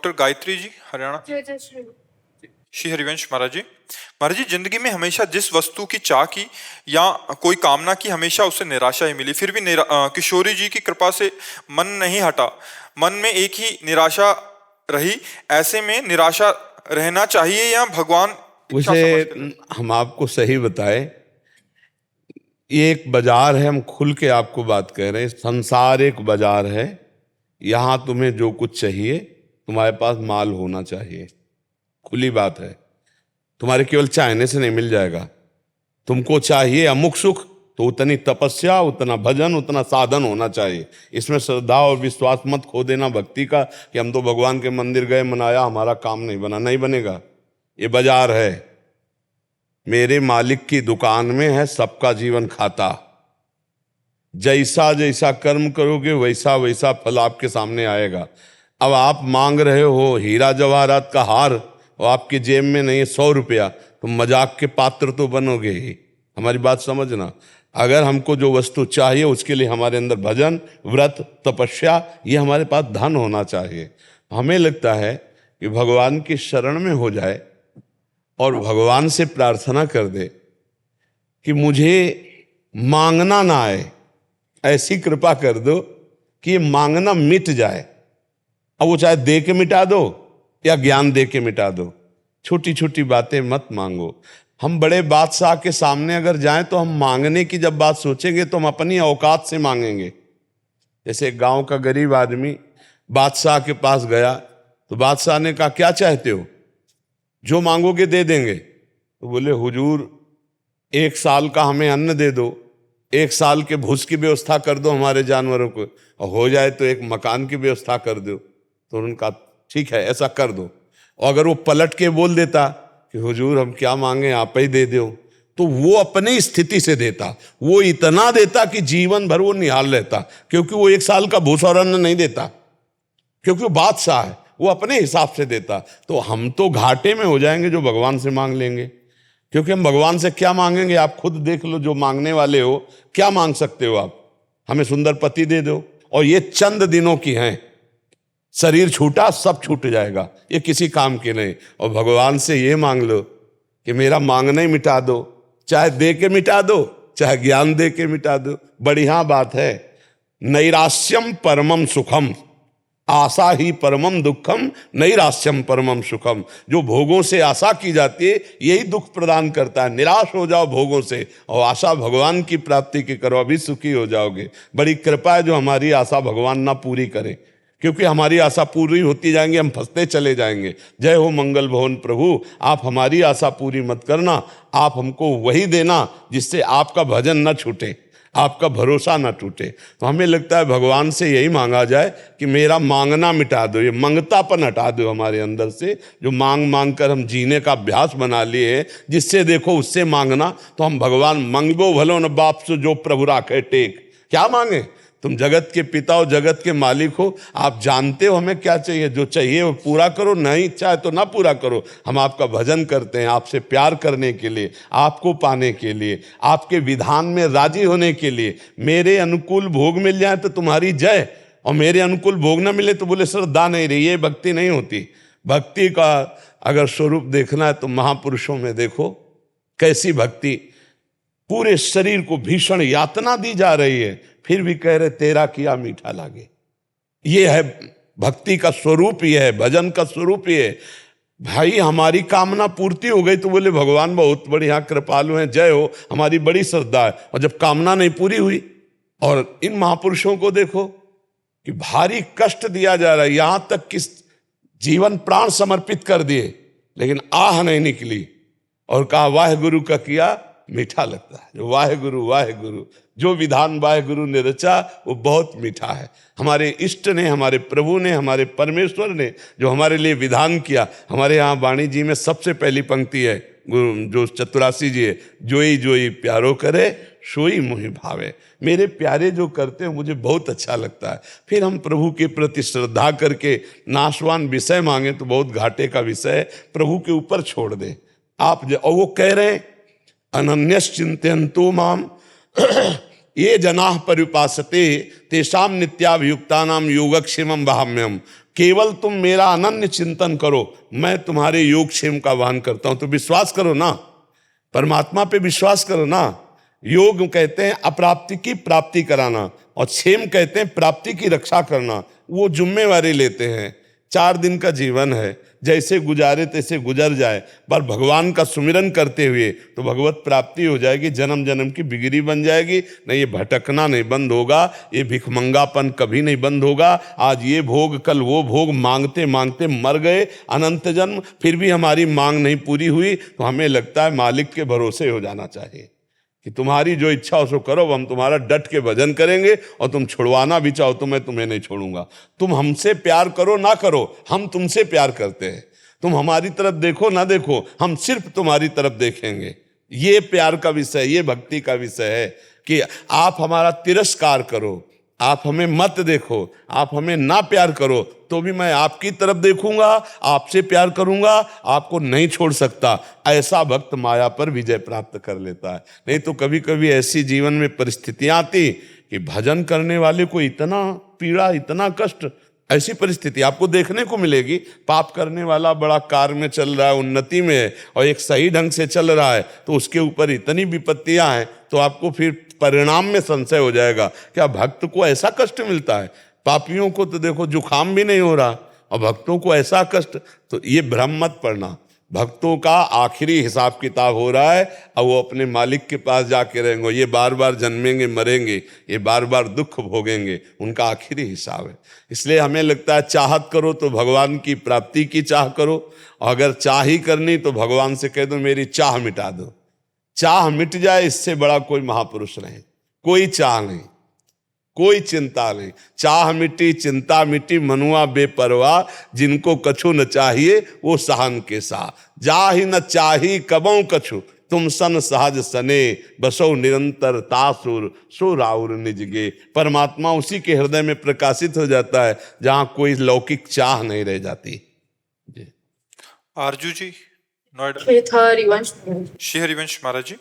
Doctor Gayatri ji, Haryana. Shri Harivansh महाराज जी। महाराज जी, जिंदगी में हमेशा जिस वस्तु की चाह की या कोई कामना की, हमेशा उससे निराशा ही मिली। फिर भी किशोरी जी की कृपा से मन नहीं हटा, मन में एक ही निराशा रही। ऐसे में निराशा रहना चाहिए या भगवान इच्छा उसे समझ कर? हम आपको सही बताए, ये एक बाजार है, हम खुल के आपको बात कह रहे हैं। संसार एक बाजार है, यहां तुम्हें जो कुछ चाहिए तुम्हारे पास माल होना चाहिए। खुली बात है, तुम्हारे केवल चाहने से नहीं मिल जाएगा। तुमको चाहिए अमुक सुख, तो उतनी तपस्या, उतना भजन, उतना साधन होना चाहिए। इसमें श्रद्धा और विश्वास मत खो देना भक्ति का, कि हम तो भगवान के मंदिर गए, मनाया, हमारा काम नहीं बना। नहीं बनेगा। ये बाजार है, मेरे मालिक की दुकान में है सबका जीवन खाता। जैसा जैसा कर्म करोगे वैसा वैसा फल आपके सामने आएगा। अब आप मांग रहे हो हीरा जवाहरात का हार और आपकी जेब में नहीं है 100 रुपया, तो मजाक के पात्र तो बनोगे ही। हमारी बात समझना। अगर हमको जो वस्तु चाहिए उसके लिए हमारे अंदर भजन, व्रत, तपस्या, ये हमारे पास धन होना चाहिए। हमें लगता है कि भगवान की शरण में हो जाए और भगवान से प्रार्थना कर दे कि मुझे मांगना ना आए, ऐसी कृपा कर दो कि मांगना मिट जाए। अब वो चाहे दे के मिटा दो या ज्ञान दे के मिटा दो। छोटी छोटी बातें मत मांगो। हम बड़े बादशाह के सामने अगर जाएं तो हम मांगने की जब बात सोचेंगे तो हम अपनी औकात से मांगेंगे। जैसे गांव का गरीब आदमी बादशाह के पास गया तो बादशाह ने कहा क्या चाहते हो? जो मांगोगे दे देंगे। तो बोले हुजूर 1 साल का हमें अन्न दे दो, 1 साल के भूस की व्यवस्था कर दो हमारे जानवरों को, और हो जाए तो एक मकान की व्यवस्था कर दो। तो उनका ठीक है ऐसा कर दो। और अगर वो पलट के बोल देता कि हुजूर हम क्या मांगे आप ही दे दो, तो वो अपनी स्थिति से देता। वो इतना देता कि जीवन भर वो निहाल रहता, क्योंकि वो 1 साल का भूस और अन्न नहीं देता, क्योंकि वो बादशाह है, वो अपने हिसाब से देता। तो हम तो घाटे में हो जाएंगे जो भगवान से मांग लेंगे। क्योंकि हम भगवान से क्या मांगेंगे? आप खुद देख लो, जो मांगने वाले हो क्या मांग सकते हो आप? हमें सुंदर पति दे दो, और ये चंद दिनों की हैं। शरीर छूटा सब छूट जाएगा, ये किसी काम के नहीं। और भगवान से ये मांग लो कि मेरा मांगना ही मिटा दो, चाहे दे के मिटा दो, चाहे ज्ञान दे के मिटा दो। बढ़िया बात है। नैराश्यम परमम सुखम, आशा ही परमम दुखम, नैराश्यम परमम सुखम। जो भोगों से आशा की जाती है यही दुख प्रदान करता है। निराश हो जाओ भोगों से और आशा भगवान की प्राप्ति की करो, अभी सुखी हो जाओगे। बड़ी कृपा है जो हमारी आशा भगवान ना पूरी करे, क्योंकि हमारी आशा पूरी होती जाएंगी, हम फंसते चले जाएंगे। जय हो मंगल भवन प्रभु, आप हमारी आशा पूरी मत करना, आप हमको वही देना जिससे आपका भजन न छूटे, आपका भरोसा ना टूटे। तो हमें लगता है भगवान से यही मांगा जाए कि मेरा मांगना मिटा दो, ये मंगतापन हटा दो हमारे अंदर से, जो मांग मांग कर हम जीने का अभ्यास बना लिए है। जिससे देखो उससे मांगना, तो हम भगवान मंगो भलो न बाप से जो प्रभु राखे टेक। क्या मांगे? तुम जगत के पिता हो, जगत के मालिक हो, आप जानते हो हमें क्या चाहिए। जो चाहिए वो पूरा करो, नहीं चाहे तो ना पूरा करो। हम आपका भजन करते हैं आपसे प्यार करने के लिए, आपको पाने के लिए, आपके विधान में राजी होने के लिए। मेरे अनुकूल भोग मिल जाए तो तुम्हारी जय, और मेरे अनुकूल भोग ना मिले तो बोले श्रद्धा नहीं रही। ये भक्ति नहीं होती। भक्ति का अगर स्वरूप देखना है तो महापुरुषों में देखो कैसी भक्ति। पूरे शरीर को भीषण यातना दी जा रही है, फिर भी कह रहे तेरा किया मीठा लागे। ये है भक्ति का स्वरूप, ये है भजन का स्वरूप। ये भाई हमारी कामना पूर्ति हो गई तो बोले भगवान बहुत बढ़िया कृपालु हैं, जय हो, हमारी बड़ी श्रद्धा है। और जब कामना नहीं पूरी हुई, और इन महापुरुषों को देखो कि भारी कष्ट दिया जा रहा है, यहां तक कि जीवन प्राण समर्पित कर दिए, लेकिन आह नहीं निकली, और कहा वाहे गुरु का किया मीठा लगता है। जो वाहे गुरु, जो विधान वाहे गुरु ने रचा वो बहुत मीठा है। हमारे इष्ट ने, हमारे प्रभु ने, हमारे परमेश्वर ने जो हमारे लिए विधान किया। हमारे यहाँ वाणी जी में सबसे पहली पंक्ति है जो चतुरासी जी है, जोई जोई प्यारो करे सोई मुहि भावे। मेरे प्यारे जो करते हैं मुझे बहुत अच्छा लगता है। फिर हम प्रभु के प्रति श्रद्धा करके नाशवान विषय मांगे तो बहुत घाटे का विषय है, प्रभु के ऊपर छोड़ दें आप। और वो कह रहे हैं अनन्यश्चिन्तयन्तो माम ये जनाः पर्युपासते तेषां नित्याभियुक्तानां योगक्षेमं वहाम्यहम्। केवल तुम मेरा अनन्य चिंतन करो, मैं तुम्हारे योगक्षेम का वहन करता हूं। तो विश्वास करो ना, परमात्मा पे विश्वास करो ना। योग कहते हैं अप्राप्ति की प्राप्ति कराना, और क्षेम कहते हैं प्राप्ति की रक्षा करना। वो जिम्मेवारी लेते हैं। 4 दिन का जीवन है, जैसे गुजारे तैसे गुजर जाए, पर भगवान का सुमिरन करते हुए तो भगवत प्राप्ति हो जाएगी, जन्म जन्म की बिगड़ी बन जाएगी। नहीं, ये भटकना नहीं बंद होगा, ये भिखमंगापन कभी नहीं बंद होगा। आज ये भोग कल वो भोग, मांगते मांगते मर गए अनंत जन्म, फिर भी हमारी मांग नहीं पूरी हुई। तो हमें लगता है मालिक के भरोसे हो जाना चाहिए कि तुम्हारी जो इच्छा हो सो करो, हम तुम्हारा डट के भजन करेंगे, और तुम छुड़वाना भी चाहो तो मैं तुम्हें नहीं छोड़ूंगा। तुम हमसे प्यार करो ना करो, हम तुमसे प्यार करते हैं। तुम हमारी तरफ देखो ना देखो, हम सिर्फ तुम्हारी तरफ देखेंगे। ये प्यार का विषय, ये भक्ति का विषय है कि आप हमारा तिरस्कार करो, आप हमें मत देखो, आप हमें ना प्यार करो, तो भी मैं आपकी तरफ देखूंगा, आपसे प्यार करूंगा, आपको नहीं छोड़ सकता। ऐसा भक्त माया पर विजय प्राप्त कर लेता है। नहीं तो कभी कभी ऐसी जीवन में परिस्थितियां आती कि भजन करने वाले को इतना पीड़ा, इतना कष्ट, ऐसी परिस्थिति आपको देखने को मिलेगी। पाप करने वाला बड़ा कार में चल रहा है, उन्नति में है, और एक सही ढंग से चल रहा है, तो उसके ऊपर इतनी विपत्तियां हैं, तो आपको फिर परिणाम में संशय हो जाएगा, क्या भक्त को ऐसा कष्ट मिलता है? पापियों को तो देखो जुखाम भी नहीं हो रहा, और भक्तों को ऐसा कष्ट। तो ये भ्रम मत पड़ना, भक्तों का आखिरी हिसाब किताब हो रहा है, और वो अपने मालिक के पास जाके रहेंगे। ये बार बार जन्मेंगे मरेंगे, ये बार बार दुख भोगेंगे, उनका आखिरी हिसाब है। इसलिए हमें लगता है चाहत करो तो भगवान की प्राप्ति की चाह करो, और अगर चाह ही करनी तो भगवान से कह दो मेरी चाह मिटा दो। चाह मिट जाए, इससे बड़ा कोई महापुरुष नहीं। कोई चाह नहीं, कोई चिंता नहीं। चाह मिटी चिंता मिटी, मनुआ बेपरवाह, जिनको कछु न चाहिए वो सहन के सा। जाहि न चाही कबों कछु, तुम सन सहज सने, बसो निरंतर तासुर सो राउर निजगे। परमात्मा उसी के हृदय में प्रकाशित हो जाता है जहां कोई लौकिक चाह नहीं रह जाती। जी आरजू जी नोएडा। श्री हरिवंश महाराज जी।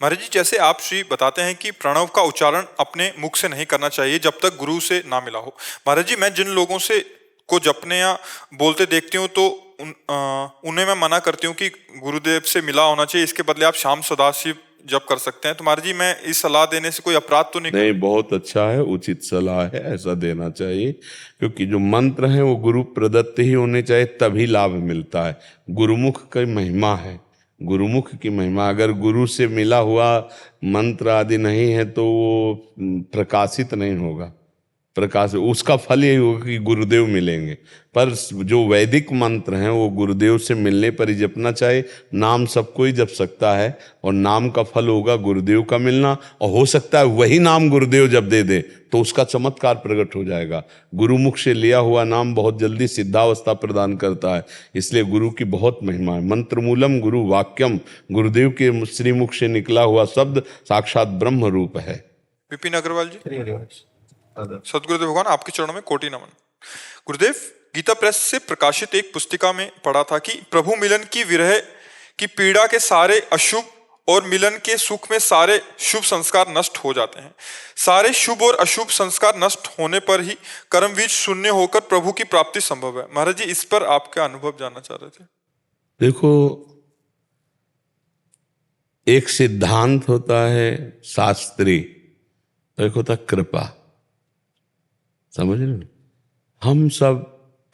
महाराज जी, जैसे आप श्री बताते हैं कि प्रणव का उच्चारण अपने मुख से नहीं करना चाहिए जब तक गुरु से ना मिला हो। महाराज जी, मैं जिन लोगों से को जपने या बोलते देखती हूँ तो उन्हें मैं मना करती हूँ कि गुरुदेव से मिला होना चाहिए, इसके बदले आप श्याम सदाशिव जप कर सकते हैं। तो महाराज जी, मैं इस सलाह देने से कोई अपराध तो नहीं? बहुत अच्छा है, उचित सलाह है, ऐसा देना चाहिए। क्योंकि जो मंत्र हैं वो गुरु प्रदत्त ही होने चाहिए, तभी लाभ मिलता है। गुरुमुख की महिमा है, गुरुमुख की महिमा। अगर गुरु से मिला हुआ मंत्र आदि नहीं है तो वो प्रकाशित नहीं होगा। प्रकाश उसका फल यही होगा कि गुरुदेव मिलेंगे। पर जो वैदिक मंत्र हैं वो गुरुदेव से मिलने पर ही जपना चाहिए। नाम सब कोई जप सकता है, और नाम का फल होगा गुरुदेव का मिलना। और हो सकता है वही नाम गुरुदेव जब दे दे तो उसका चमत्कार प्रकट हो जाएगा। गुरुमुख से लिया हुआ नाम बहुत जल्दी सिद्धावस्था प्रदान करता है, इसलिए गुरु की बहुत महिमा है। मंत्र मूलम गुरु वाक्यम, गुरुदेव के श्रीमुख से निकला हुआ शब्द साक्षात ब्रह्म रूप है। विपिन अग्रवाल जी। सदगुरुदेव भगवान, आपके चरणों में कोटि नमन। गुरुदेव, गीता प्रेस से प्रकाशित एक पुस्तिका में पढ़ा था कि प्रभु मिलन की विरह की पीड़ा के सारे अशुभ और मिलन के सुख में सारे शुभ संस्कार नष्ट हो जाते हैं। सारे शुभ और अशुभ संस्कार नष्ट होने पर ही कर्म बीज शून्य होकर प्रभु की प्राप्ति संभव है। महाराज जी, इस पर आपका अनुभव जानना चाह रहे थे। देखो, एक सिद्धांत होता है शास्त्री, एक होता कृपा। समझ रहे हो? हम सब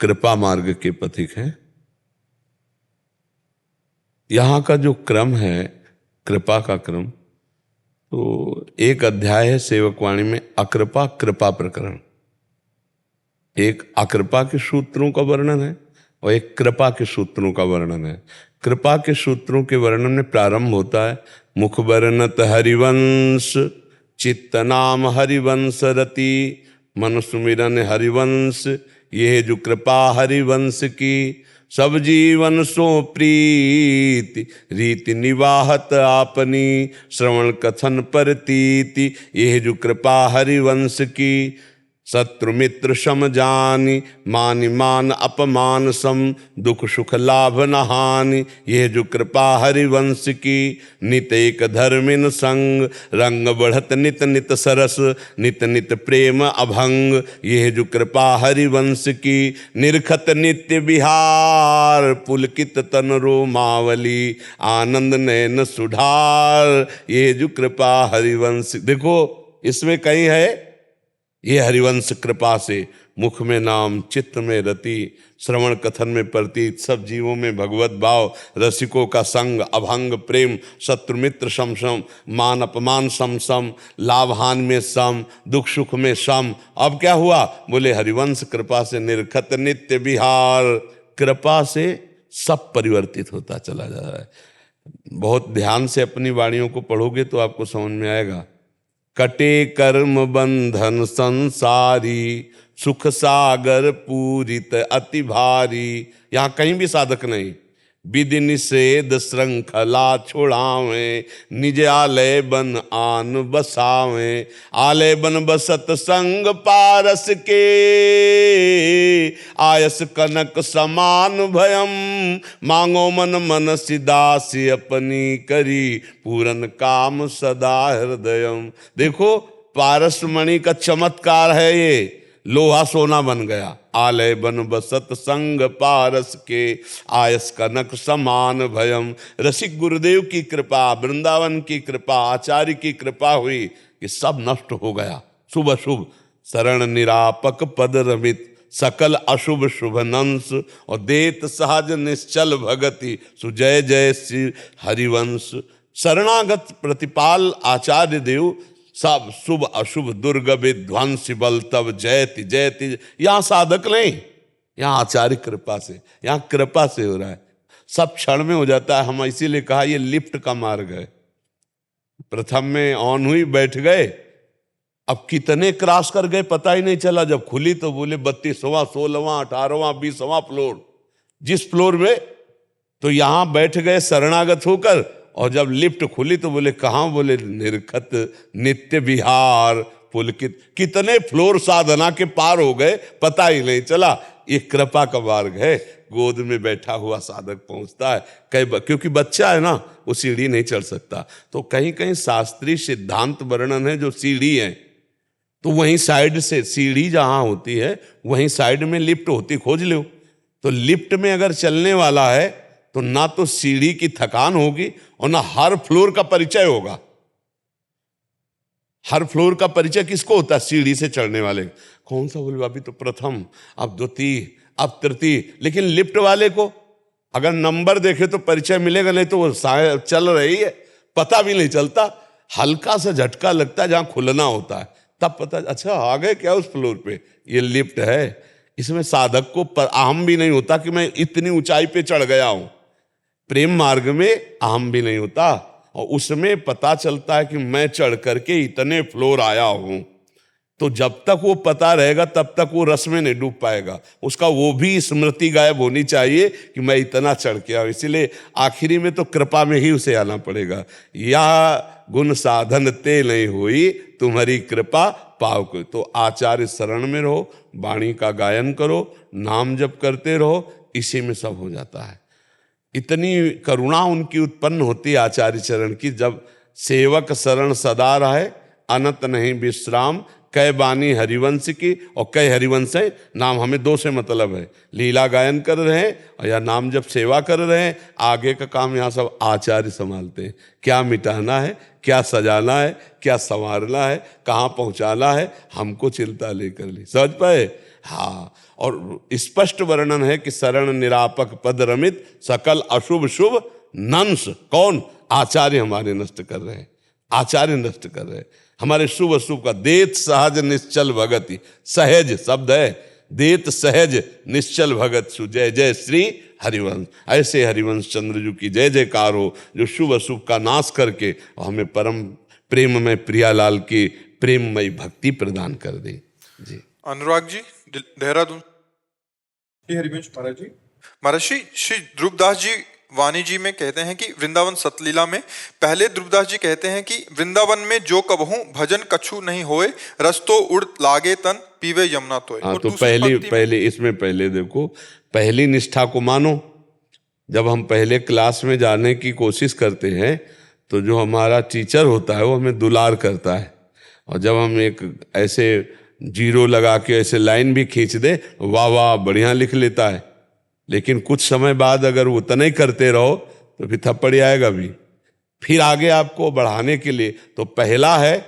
कृपा मार्ग के पथिक हैं। यहां का जो क्रम है, कृपा का क्रम, तो एक अध्याय है सेवकवाणी में अकृपा कृपा प्रकरण। एक अकृपा के सूत्रों का वर्णन है और एक कृपा के सूत्रों का वर्णन है। कृपा के सूत्रों के वर्णन में प्रारंभ होता है मुख वर्णत हरिवंश, चित्त नाम हरिवंश रति, मन सुमिरन हरिवंश, ये जो कृपा हरिवंश की, सब जीवन सो प्रीति, रीति निवाहत आपनी, श्रवण कथन परतीति। ये जो कृपा हरिवंश की, शत्रु मित्र सम जानी, मानि मान अपमान सम, दुख सुख लाभ न हानि। यह जो कृपा हरिवंश की, नित एक धर्मिन संग। रंग बढ़त नित नित सरस, नित नित प्रेम अभंग। यह जो कृपा हरिवंश की, निरखत नित्य विहार। पुलकित तन रोमावली, आनंद नयन सुधार। ये जो कृपा हरिवंश, देखो इसमें कहीं है, ये हरिवंश कृपा से मुख में नाम, चित्त में रति, श्रवण कथन में प्रतीत, सब जीवों में भगवत भाव, रसिकों का संग, अभंग प्रेम, शत्रु मित्र सम सम, मान अपमान सम सम, लाभ हानि में सम, दुख सुख में सम। अब क्या हुआ? बोले हरिवंश कृपा से निरखत नित्य विहार। कृपा से सब परिवर्तित होता चला जा रहा है। बहुत ध्यान से अपनी वाणियों को पढ़ोगे तो आपको समझ में आएगा। कटे कर्म बंधन संसारी, सुख सागर पूरित अति भारी। यहाँ कहीं भी साधक नहीं। विधि निषेध श्रृंखला छोड़ावें, निज आलय बन आन बसावें। आलय बन बसत संग पारस के, आयस कनक समान भयम। मांगो मन मन सिदासी अपनी करी, पूरन काम सदा हृदयम। देखो पारस मणि का चमत्कार है ये, लोहा सोना बन गया। आलय बन बसत संग पारस के, आयस कनक समान भयम। रसिक गुरुदेव की कृपा, वृंदावन की कृपा, आचार्य की कृपा हुई कि सब नष्ट हो गया। शुभ अशुभ शरण निरापक पद रमित, सकल अशुभ शुभ नंस। और देत सहज निश्चल भगति, सुजय जय श्री हरिवंश। शरणागत प्रतिपाल आचार्य देव, सब शुभ अशुभ दुर्ग विध्वंस बल तब जयति जयति। यहाँ साधक नहीं, यहाँ आचार्य कृपा से, यहाँ कृपा से हो रहा है। सब क्षण में हो जाता है। हम इसीलिए कहा ये लिफ्ट का मार्ग है। प्रथम में ऑन हुई, बैठ गए, अब कितने क्रॉस कर गए पता ही नहीं चला। जब खुली तो बोले 32वां 16वां 18वां 20वां फ्लोर। जिस फ्लोर में, तो यहां बैठ गए शरणागत होकर, और जब लिफ्ट खुली तो बोले कहां? बोले निरखत नित्य विहार पुलकित। कितने फ्लोर साधना के पार हो गए पता ही नहीं चला। ये कृपा का मार्ग है। गोद में बैठा हुआ साधक पहुंचता है। क्योंकि बच्चा है ना, वो सीढ़ी नहीं चढ़ सकता। तो कहीं कहीं शास्त्रीय सिद्धांत वर्णन है जो सीढ़ी है, तो वहीं साइड से सीढ़ी जहां होती है वहीं साइड में लिफ्ट होती, खोज लो। तो लिफ्ट में अगर चलने वाला है तो ना तो सीढ़ी की थकान होगी और ना हर फ्लोर का परिचय होगा। हर फ्लोर का परिचय किसको होता है? सीढ़ी से चढ़ने वाले। कौन सा? बोले अभी तो प्रथम, अब द्वितीय, अब तृतीय। लेकिन लिफ्ट वाले को अगर नंबर देखे तो परिचय मिलेगा, नहीं तो वो चल रही है, पता भी नहीं चलता। हल्का सा झटका लगता है जहां खुलना होता है, तब पता अच्छा आ गए क्या उस फ्लोर पे। ये लिफ्ट है। इसमें साधक को अहम भी नहीं होता कि मैं इतनी ऊंचाई पे चढ़ गया हूं। प्रेम मार्ग में अहम भी नहीं होता, और उसमें पता चलता है कि मैं चढ़ करके इतने फ्लोर आया हूं। तो जब तक वो पता रहेगा तब तक वो रस में नहीं डूब पाएगा। उसका वो भी स्मृति गायब होनी चाहिए कि मैं इतना चढ़ के आऊं। इसीलिए आखिरी में तो कृपा में ही उसे आना पड़ेगा। या गुण साधन ते नहीं हुई, तुम्हारी कृपा पाओ को। तो आचार्य शरण में रहो, वाणी का गायन करो, नाम जप करते रहो, इसी में सब हो जाता है। इतनी करुणा उनकी उत्पन्न होती है आचार्य चरण की। जब सेवक शरण सदा रहे, अनंत नहीं विश्राम। कई बानी हरिवंश की, और कई हरिवंश है। नाम हमें दो से मतलब है, लीला गायन कर रहे हैं और या नाम जब सेवा कर रहे हैं। आगे का काम यहाँ सब आचार्य संभालते हैं। क्या मिटाना है, क्या सजाना है, क्या संवारना है, कहाँ पहुँचाना है, हमको चिंता लेकर ली। समझ पाए? हाँ। और स्पष्ट वर्णन है कि शरण निरापक पद रमित, सकल अशुभ शुभ नंस। कौन? आचार्य हमारे नष्ट कर रहे हैं। आचार्य नष्ट कर रहे हैं हमारे शुभ अशुभ का। देत सहज निश्चल भगति, सहज शब्द है। देत सहज निश्चल भगत सु, जय जय श्री हरिवंश। ऐसे हरिवंश चंद्र जी की जय जयकार हो, जो शुभ अशुभ का नाश करके हमें परम प्रेम में प्रियालाल की प्रेममयी भक्ति प्रदान कर दे। जी। अनुराग जी, देहरादून। हरिवंश महाराज जी। महाराज श्री ध्रुवदास जी वाणी जी में कहते हैं कि वृंदावन सतलीला में पहले ध्रुवदास जी कहते हैं कि वृंदावन में जो कबहूं भजन कछु नहीं होए, रस तो उड़ लागे तन पीवे यमुना तोय। हाँ, और तो दूसरी पंक्ति में- पहले देखो, पहली निष्ठा को मानो। जब हम पहले क्लास में जाने की कोशिश करते हैं तो जो हमारा टीचर होता है वो हमें दुलार करता है, और जब हम एक ऐसे जीरो लगा के ऐसे लाइन भी खींच दे, वाह वाह बढ़िया लिख लेता है। लेकिन कुछ समय बाद अगर उतना ही करते रहो तो फिर थप्पड़ आएगा भी। फिर आगे आपको बढ़ाने के लिए तो पहला है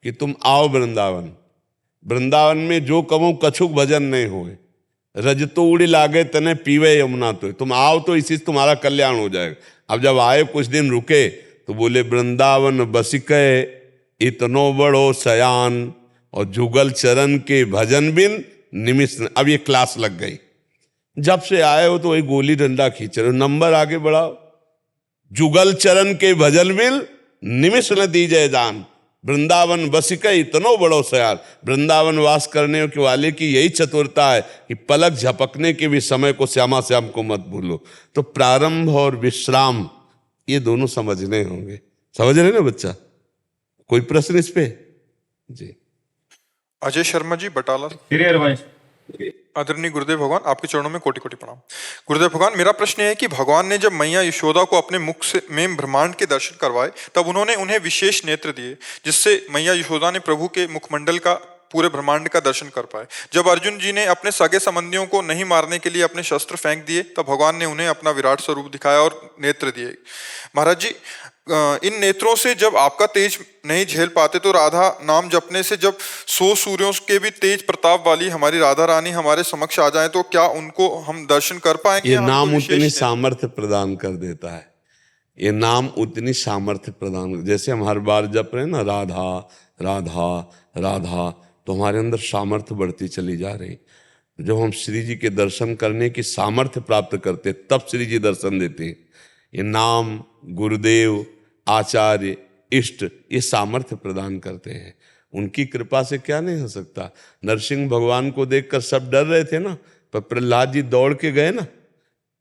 कि तुम आओ वृंदावन। वृंदावन में जो कबहूं कछुक भजन नहीं होए, रज तो उड़ी लागे तने पीवे यमुना तो। तुम आओ तो इसी से तुम्हारा कल्याण हो जाएगा। अब जब आए कुछ दिन रुके तो बोले वृंदावन बसिके इतनो बड़ो सयान, और जुगल चरण के भजन बिन निमिष। अब ये क्लास लग गई। जब से आए हो तो वही गोली डंडा खींच रहे हो, नंबर आगे बढ़ाओ। जुगल चरण के भजन बिन निमिष न दीजय जान, वृंदावन बसिके इतनो बड़ो सयान। वृंदावन वास करने के वाले की यही चतुरता है कि पलक झपकने के भी समय को श्यामा श्याम को मत भूलो। तो प्रारंभ और विश्राम ये दोनों समझने होंगे। समझ रहे ना बच्चा? कोई प्रश्न इस पे? जी अजय शर्मा जी बटाला। आदरणीय गुरुदेव भगवान, आपके चरणों में कोटि कोटि प्रणाम। गुरुदेव भगवान, मेरा प्रश्न है कि भगवान ने जब मैया यशोदा को अपने मुख से में ब्रह्मांड के दर्शन करवाए तब उन्होंने उन्हें विशेष नेत्र दिए, जिससे मैया यशोदा ने प्रभु के मुखमंडल का पूरे ब्रह्मांड का दर्शन कर पाए। जब अर्जुन जी ने अपने सगे संबंधियों को नहीं मारने के लिए अपने शस्त्र फेंक दिए तब भगवान ने उन्हें अपना विराट स्वरूप दिखाया और नेत्र दिए। महाराज जी, इन नेत्रों से जब आपका तेज नहीं झेल पाते तो राधा नाम जपने से जब 100 सूर्यों के भी तेज प्रताप वाली हमारी राधा रानी हमारे समक्ष आ जाए तो क्या उनको हम दर्शन कर पाएंगे? ये नाम उतनी सामर्थ्य प्रदान कर देता है। ये नाम उतनी सामर्थ्य प्रदान, जैसे हम हर बार जप रहे हैं ना राधा राधा राधा, तो हमारे अंदर सामर्थ्य बढ़ती चली जा रही। जब हम श्री जी के दर्शन करने की सामर्थ्य प्राप्त करते तब श्री जी दर्शन देते हैं। ये नाम, गुरुदेव, आचार्य, इष्ट ये सामर्थ्य प्रदान करते हैं। उनकी कृपा से क्या नहीं हो सकता। नरसिंह भगवान को देखकर सब डर रहे थे ना, पर प्रहलाद जी दौड़ के गए ना।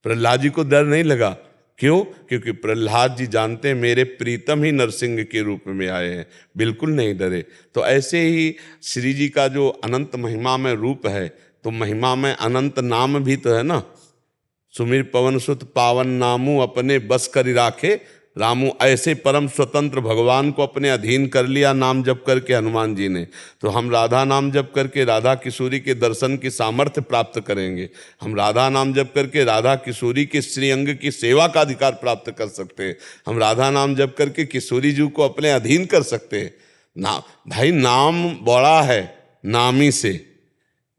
प्रहलाद जी को डर नहीं लगा। क्यों? क्योंकि प्रहलाद जी जानते हैं मेरे प्रीतम ही नरसिंह के रूप में आए हैं, बिल्कुल नहीं डरे। तो ऐसे ही श्री जी का जो अनंत महिमा में रूप है, तो महिमा में अनंत नाम भी तो है ना। सुमिर पवन सुत पावन नामू अपने बस कर राखे रामू। ऐसे परम स्वतंत्र भगवान को अपने अधीन कर लिया नाम जप करके हनुमान जी ने। तो हम राधा नाम जप करके राधा किशोरी के दर्शन की सामर्थ्य प्राप्त करेंगे। हम राधा नाम जप करके राधा किशोरी के श्रीअंग की सेवा का अधिकार प्राप्त कर सकते हैं। हम राधा नाम जप करके किशोरी जी को अपने अधीन कर सकते हैं। ना भाई, नाम बड़ा है नामी से।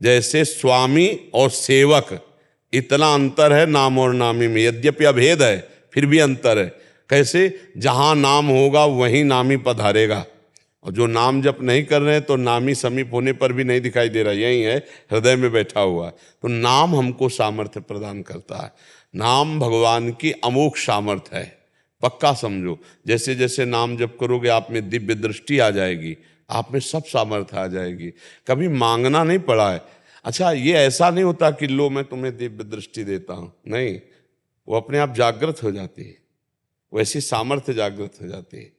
जैसे स्वामी और सेवक, इतना अंतर है नाम और नामी में। यद्यपि अभेद है फिर भी अंतर है। कैसे? जहाँ नाम होगा वहीं नामी पधारेगा, और जो नाम जप नहीं कर रहे हैं तो नामी समीप होने पर भी नहीं दिखाई दे रहा, यही है हृदय में बैठा हुआ है। तो नाम हमको सामर्थ्य प्रदान करता है। नाम भगवान की अमोघ सामर्थ्य है, पक्का समझो। जैसे जैसे नाम जप करोगे आप में दिव्य दृष्टि आ जाएगी, आप में सब सामर्थ्य आ जाएगी। कभी मांगना नहीं पड़ा है। अच्छा, ये ऐसा नहीं होता कि लो मैं तुम्हें दिव्य दृष्टि देता हूँ, नहीं, वो अपने आप जागृत हो जाती है। वैसी सामर्थ्य जागृत हो जाती है,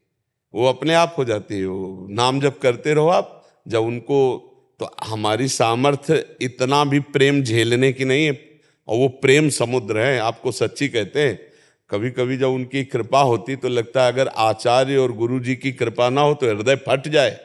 वो अपने आप हो जाती है। वो नाम जप करते रहो आप, जब उनको, तो हमारी सामर्थ्य इतना भी प्रेम झेलने की नहीं है, और वो प्रेम समुद्र है। आपको सच्ची कहते हैं, कभी कभी जब उनकी कृपा होती तो लगता है अगर आचार्य और गुरु जी की कृपा ना हो तो हृदय फट जाए।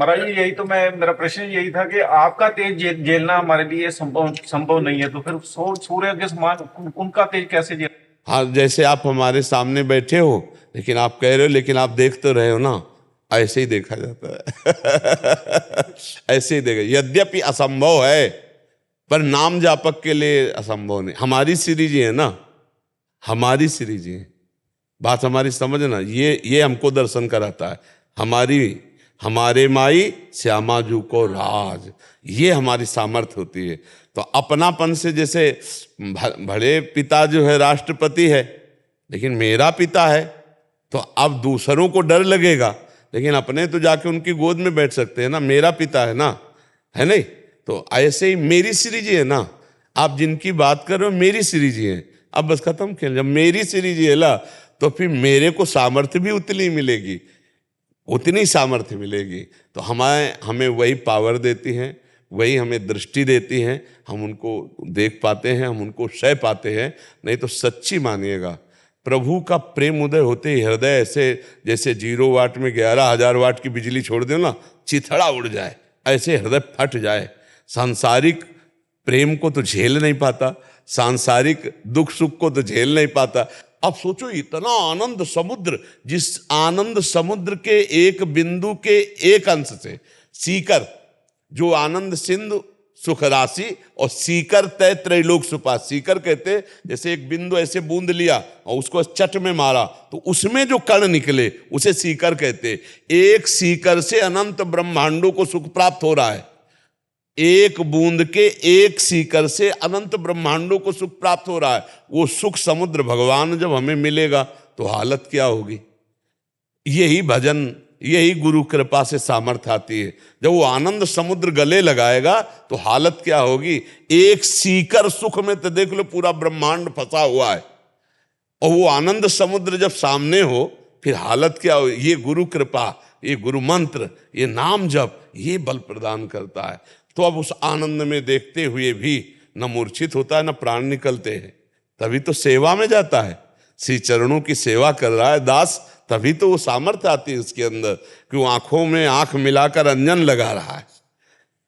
महाराज जी, यही तो मेरा प्रश्न यही था कि आपका तेज झेलना हमारे लिए संभव नहीं है, तो फिर सूर्य के समान उनका तेज कैसे झेल? हाँ, जैसे आप हमारे सामने बैठे हो, लेकिन आप कह रहे हो लेकिन आप देख तो रहे हो ना, ऐसे ही देखा जाता है। ऐसे ही देखा, यद्यपि असंभव है पर नाम जापक के लिए असंभव नहीं। हमारी श्री जी है ना, हमारी श्री जी है। बात हमारी समझना, ये हमको दर्शन कराता है। हमारे माई श्यामा जू को राज, ये हमारी सामर्थ्य होती है। तो अपनापन से, जैसे बड़े पिता जो है राष्ट्रपति है, लेकिन मेरा पिता है, तो अब दूसरों को डर लगेगा, लेकिन अपने तो जाके उनकी गोद में बैठ सकते हैं ना, मेरा पिता है ना, है नहीं? तो ऐसे ही मेरी श्री जी है ना, आप जिनकी बात कर रहे हो मेरी श्री जी हैं। अब बस खत्म खेल। जब मेरी सीरीज झेला तो फिर मेरे को सामर्थ्य भी उतनी मिलेगी, उतनी सामर्थ्य मिलेगी। तो हमें वही पावर देती हैं, वही हमें दृष्टि देती हैं, हम उनको देख पाते हैं, हम उनको सह पाते हैं। नहीं तो सच्ची मानिएगा, प्रभु का प्रेम उदय होते ही हृदय ऐसे जैसे 0 वाट में 11,000 वाट की बिजली छोड़ दो ना, चिथड़ा उड़ जाए, ऐसे हृदय फट जाए। सांसारिक प्रेम को तो झेल नहीं पाता, सांसारिक दुख सुख को तो झेल नहीं पाता। अब सोचो इतना आनंद समुद्र, जिस आनंद समुद्र के एक बिंदु के एक अंश से सीकर, जो आनंद सिंधु सुख राशि और सीकर तय त्रैलोक सुपा। सीकर कहते जैसे एक बिंदु ऐसे बूंद लिया और उसको चट में मारा तो उसमें जो कण निकले उसे सीकर कहते। एक सीकर से अनंत ब्रह्मांडों को सुख प्राप्त हो रहा है। एक बूंद के एक सीकर से अनंत ब्रह्मांडों को सुख प्राप्त हो रहा है। वो सुख समुद्र भगवान जब हमें मिलेगा तो हालत क्या होगी। यही भजन, यही गुरु कृपा से सामर्थ्य आती है। जब वो आनंद समुद्र गले लगाएगा तो हालत क्या होगी। एक सीकर सुख में तो देख लो पूरा ब्रह्मांड फंसा हुआ है, और वो आनंद समुद्र जब सामने हो फिर हालत क्या हो। ये गुरु कृपा, ये गुरु मंत्र, ये नाम जप, ये बल प्रदान करता है। तो अब उस आनंद में देखते हुए भी न मूर्छित होता है, न प्राण निकलते हैं। तभी तो सेवा में जाता है, श्री चरणों की सेवा कर रहा है दास, तभी तो वो सामर्थ्य आती है उसके अंदर कि वो आंखों में आंख मिलाकर अंजन लगा रहा है।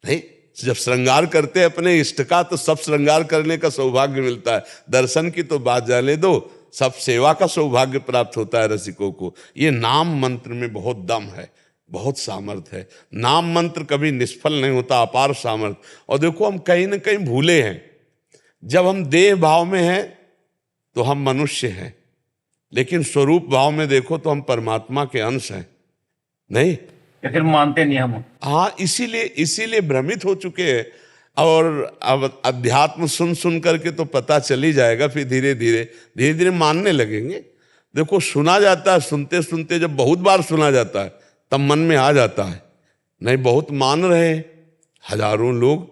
नहीं, जब श्रृंगार करते हैं अपने इष्ट का तो सब श्रृंगार करने का सौभाग्य मिलता है। दर्शन की तो बात जाने दो, सब सेवा का सौभाग्य प्राप्त होता है रसिकों को। ये नाम मंत्र में बहुत दम है, बहुत सामर्थ्य है। नाम मंत्र कभी निष्फल नहीं होता, अपार सामर्थ्य। और देखो हम कहीं ना कहीं भूले हैं, जब हम देह भाव में हैं तो हम मनुष्य हैं, लेकिन स्वरूप भाव में देखो तो हम परमात्मा के अंश हैं। नहीं, या फिर मानते नहीं हम। हाँ, इसीलिए भ्रमित हो चुके हैं। और अब अध्यात्म सुन सुन करके तो पता चल ही जाएगा, फिर धीरे धीरे मानने लगेंगे। देखो सुना जाता है, सुनते सुनते जब बहुत बार सुना जाता है तब मन में आ जाता है। नहीं, बहुत मान रहे हैं, हजारों लोग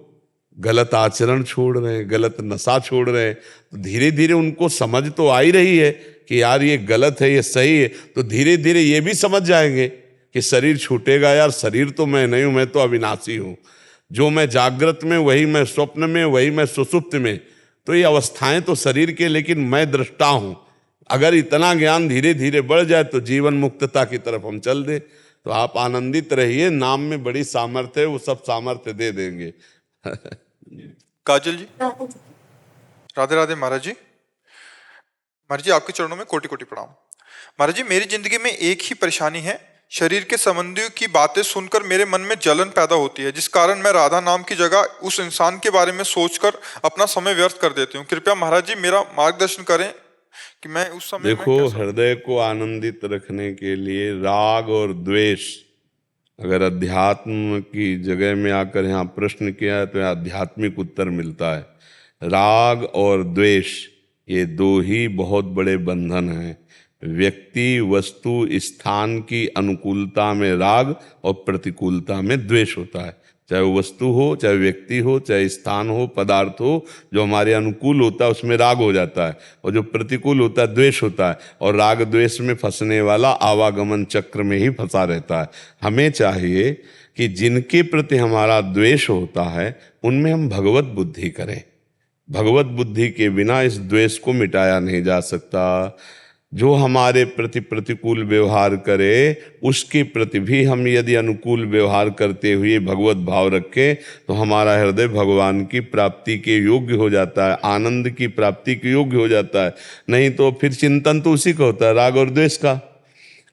गलत आचरण छोड़ रहे हैं, गलत नशा छोड़ रहे हैं, तो धीरे धीरे उनको समझ तो आ ही रही है कि यार ये गलत है, ये सही है। तो धीरे धीरे ये भी समझ जाएंगे कि शरीर छूटेगा, यार शरीर तो मैं नहीं हूं, मैं तो अविनाशी हूं। जो मैं जागृत में वही मैं स्वप्न में, वही मैं सुसुप्त में। तो ये अवस्थाएं तो शरीर के, लेकिन मैं दृष्टा हूं। अगर इतना ज्ञान धीरे धीरे बढ़ जाए तो जीवन मुक्तता की तरफ हम चल दे। तो आप आनंदित रहिए, नाम में बड़ी सामर्थ्य है, वो सब सामर्थ्य दे देंगे। काजल जी, राधे राधे महाराज जी। महाराज जी आपके चरणों में कोटि कोटि प्रणाम। महाराज जी, मेरी जिंदगी में एक ही परेशानी है, शरीर के संबंधियों की बातें सुनकर मेरे मन में जलन पैदा होती है, जिस कारण मैं राधा नाम की जगह उस इंसान के बारे में सोचकर अपना समय व्यर्थ कर देती हूँ। कृपया महाराज जी मेरा मार्गदर्शन करें कि मैं उस समय देखो, हृदय को आनंदित रखने के लिए राग और द्वेष, अगर अध्यात्म की जगह में आकर यहाँ प्रश्न किया है तो आध्यात्मिक उत्तर मिलता है। राग और द्वेष ये दो ही बहुत बड़े बंधन हैं। व्यक्ति, वस्तु, स्थान की अनुकूलता में राग और प्रतिकूलता में द्वेष होता है। चाहे वो वस्तु हो, चाहे व्यक्ति हो, चाहे स्थान हो, पदार्थ हो, जो हमारे अनुकूल होता है उसमें राग हो जाता है, और जो प्रतिकूल होता है द्वेष होता है। और राग द्वेष में फंसने वाला आवागमन चक्र में ही फंसा रहता है। हमें चाहिए कि जिनके प्रति हमारा द्वेष होता है उनमें हम भगवत बुद्धि करें। भगवत बुद्धि के बिना इस द्वेष को मिटाया नहीं जा सकता। जो हमारे प्रति प्रतिकूल व्यवहार करे उसके प्रति भी हम यदि अनुकूल व्यवहार करते हुए भगवत भाव रखें तो हमारा हृदय भगवान की प्राप्ति के योग्य हो जाता है, आनंद की प्राप्ति के योग्य हो जाता है। नहीं तो फिर चिंतन तो उसी का होता है, राग और द्वेष का।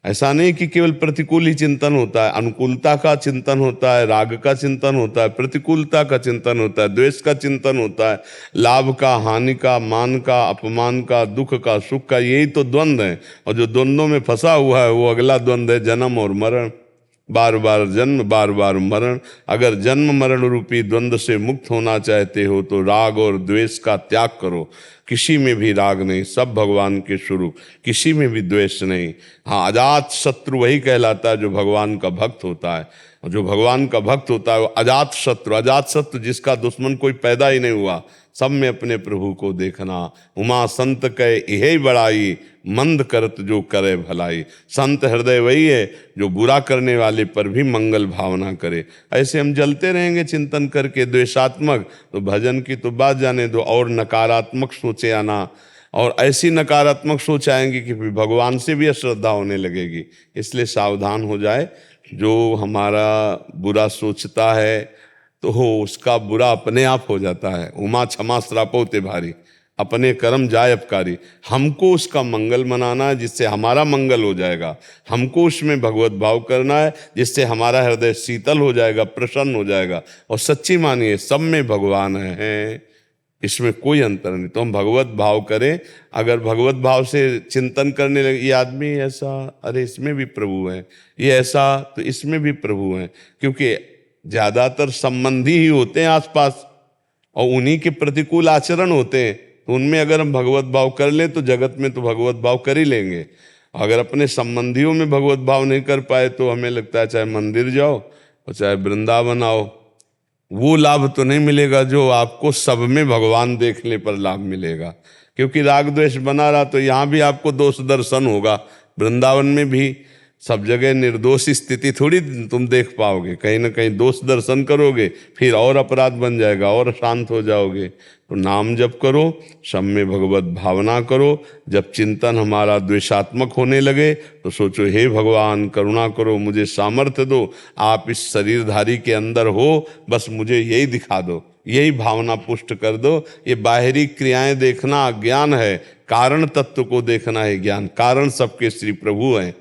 ऐसा नहीं कि केवल प्रतिकूल ही चिंतन होता है, अनुकूलता का चिंतन होता है, राग का चिंतन होता है, प्रतिकूलता का चिंतन होता है, द्वेष का चिंतन होता है, लाभ का, हानि का, मान का, अपमान का, दुख का, सुख का। यही तो द्वंद्व है। और जो द्वंद्वों में फंसा हुआ है वो अगला द्वंद्व है जन्म और मरण। बार बार जन्म, बार बार मरण। अगर जन्म मरण रूपी द्वंद्व से मुक्त होना चाहते हो तो राग और द्वेष का त्याग करो। किसी में भी राग नहीं, सब भगवान के स्वरूप, किसी में भी द्वेष नहीं। हाँ, अजात शत्रु वही कहलाता है जो भगवान का भक्त होता है। और जो भगवान का भक्त होता है वो अजात शत्रु। अजात शत्रु जिसका दुश्मन कोई पैदा ही नहीं हुआ, सब में अपने प्रभु को देखना। उमा संत कहे यही बड़ाई, मंद करत जो करे भलाई। संत हृदय वही है जो बुरा करने वाले पर भी मंगल भावना करे। ऐसे हम जलते रहेंगे चिंतन करके द्वेषात्मक, तो भजन की तो बात जाने दो, और नकारात्मक सोचे आना, और ऐसी नकारात्मक सोच आएंगी कि फिर भगवान से भी अश्रद्धा होने लगेगी। इसलिए सावधान हो जाए। जो हमारा बुरा सोचता है तो उसका बुरा अपने आप हो जाता है। उमा क्षमा श्रापो ते भारी, अपने कर्म जाय अपकारी। हमको उसका मंगल मनाना है जिससे हमारा मंगल हो जाएगा। हमको उसमें भगवत भाव करना है जिससे हमारा हृदय शीतल हो जाएगा, प्रसन्न हो जाएगा। और सच्ची मानिए सब में भगवान है, इसमें कोई अंतर नहीं। तो हम भगवत भाव करें। अगर भगवत भाव से चिंतन करने लगे, ये आदमी ऐसा, अरे इसमें भी प्रभु है, ये ऐसा, तो इसमें भी प्रभु है। क्योंकि ज़्यादातर संबंधी ही होते हैं आसपास और उन्हीं के प्रतिकूल आचरण होते हैं। तो उनमें अगर हम भगवत भाव कर लें तो जगत में तो भगवत भाव कर ही लेंगे। अगर अपने संबंधियों में भगवत भाव नहीं कर पाए तो हमें लगता है चाहे मंदिर जाओ और चाहे वृंदावन आओ, वो लाभ तो नहीं मिलेगा जो आपको सब में भगवान देखने पर लाभ मिलेगा। क्योंकि राग द्वेष बना रहा तो यहाँ भी आपको दोष दर्शन होगा, वृंदावन में भी सब जगह निर्दोष स्थिति थोड़ी तुम देख पाओगे। कहीं ना कहीं दोष दर्शन करोगे, फिर और अपराध बन जाएगा और शांत हो जाओगे। तो नाम जप करो, सब में भगवत भावना करो। जब चिंतन हमारा द्वेषात्मक होने लगे तो सोचो हे भगवान करुणा करो, मुझे सामर्थ्य दो, आप इस शरीरधारी के अंदर हो, बस मुझे यही दिखा दो, यही भावना पुष्ट कर दो। ये बाहरी क्रियाएं देखना अज्ञान है, कारण तत्व को देखना है ज्ञान। कारण सबके श्री प्रभु हैं,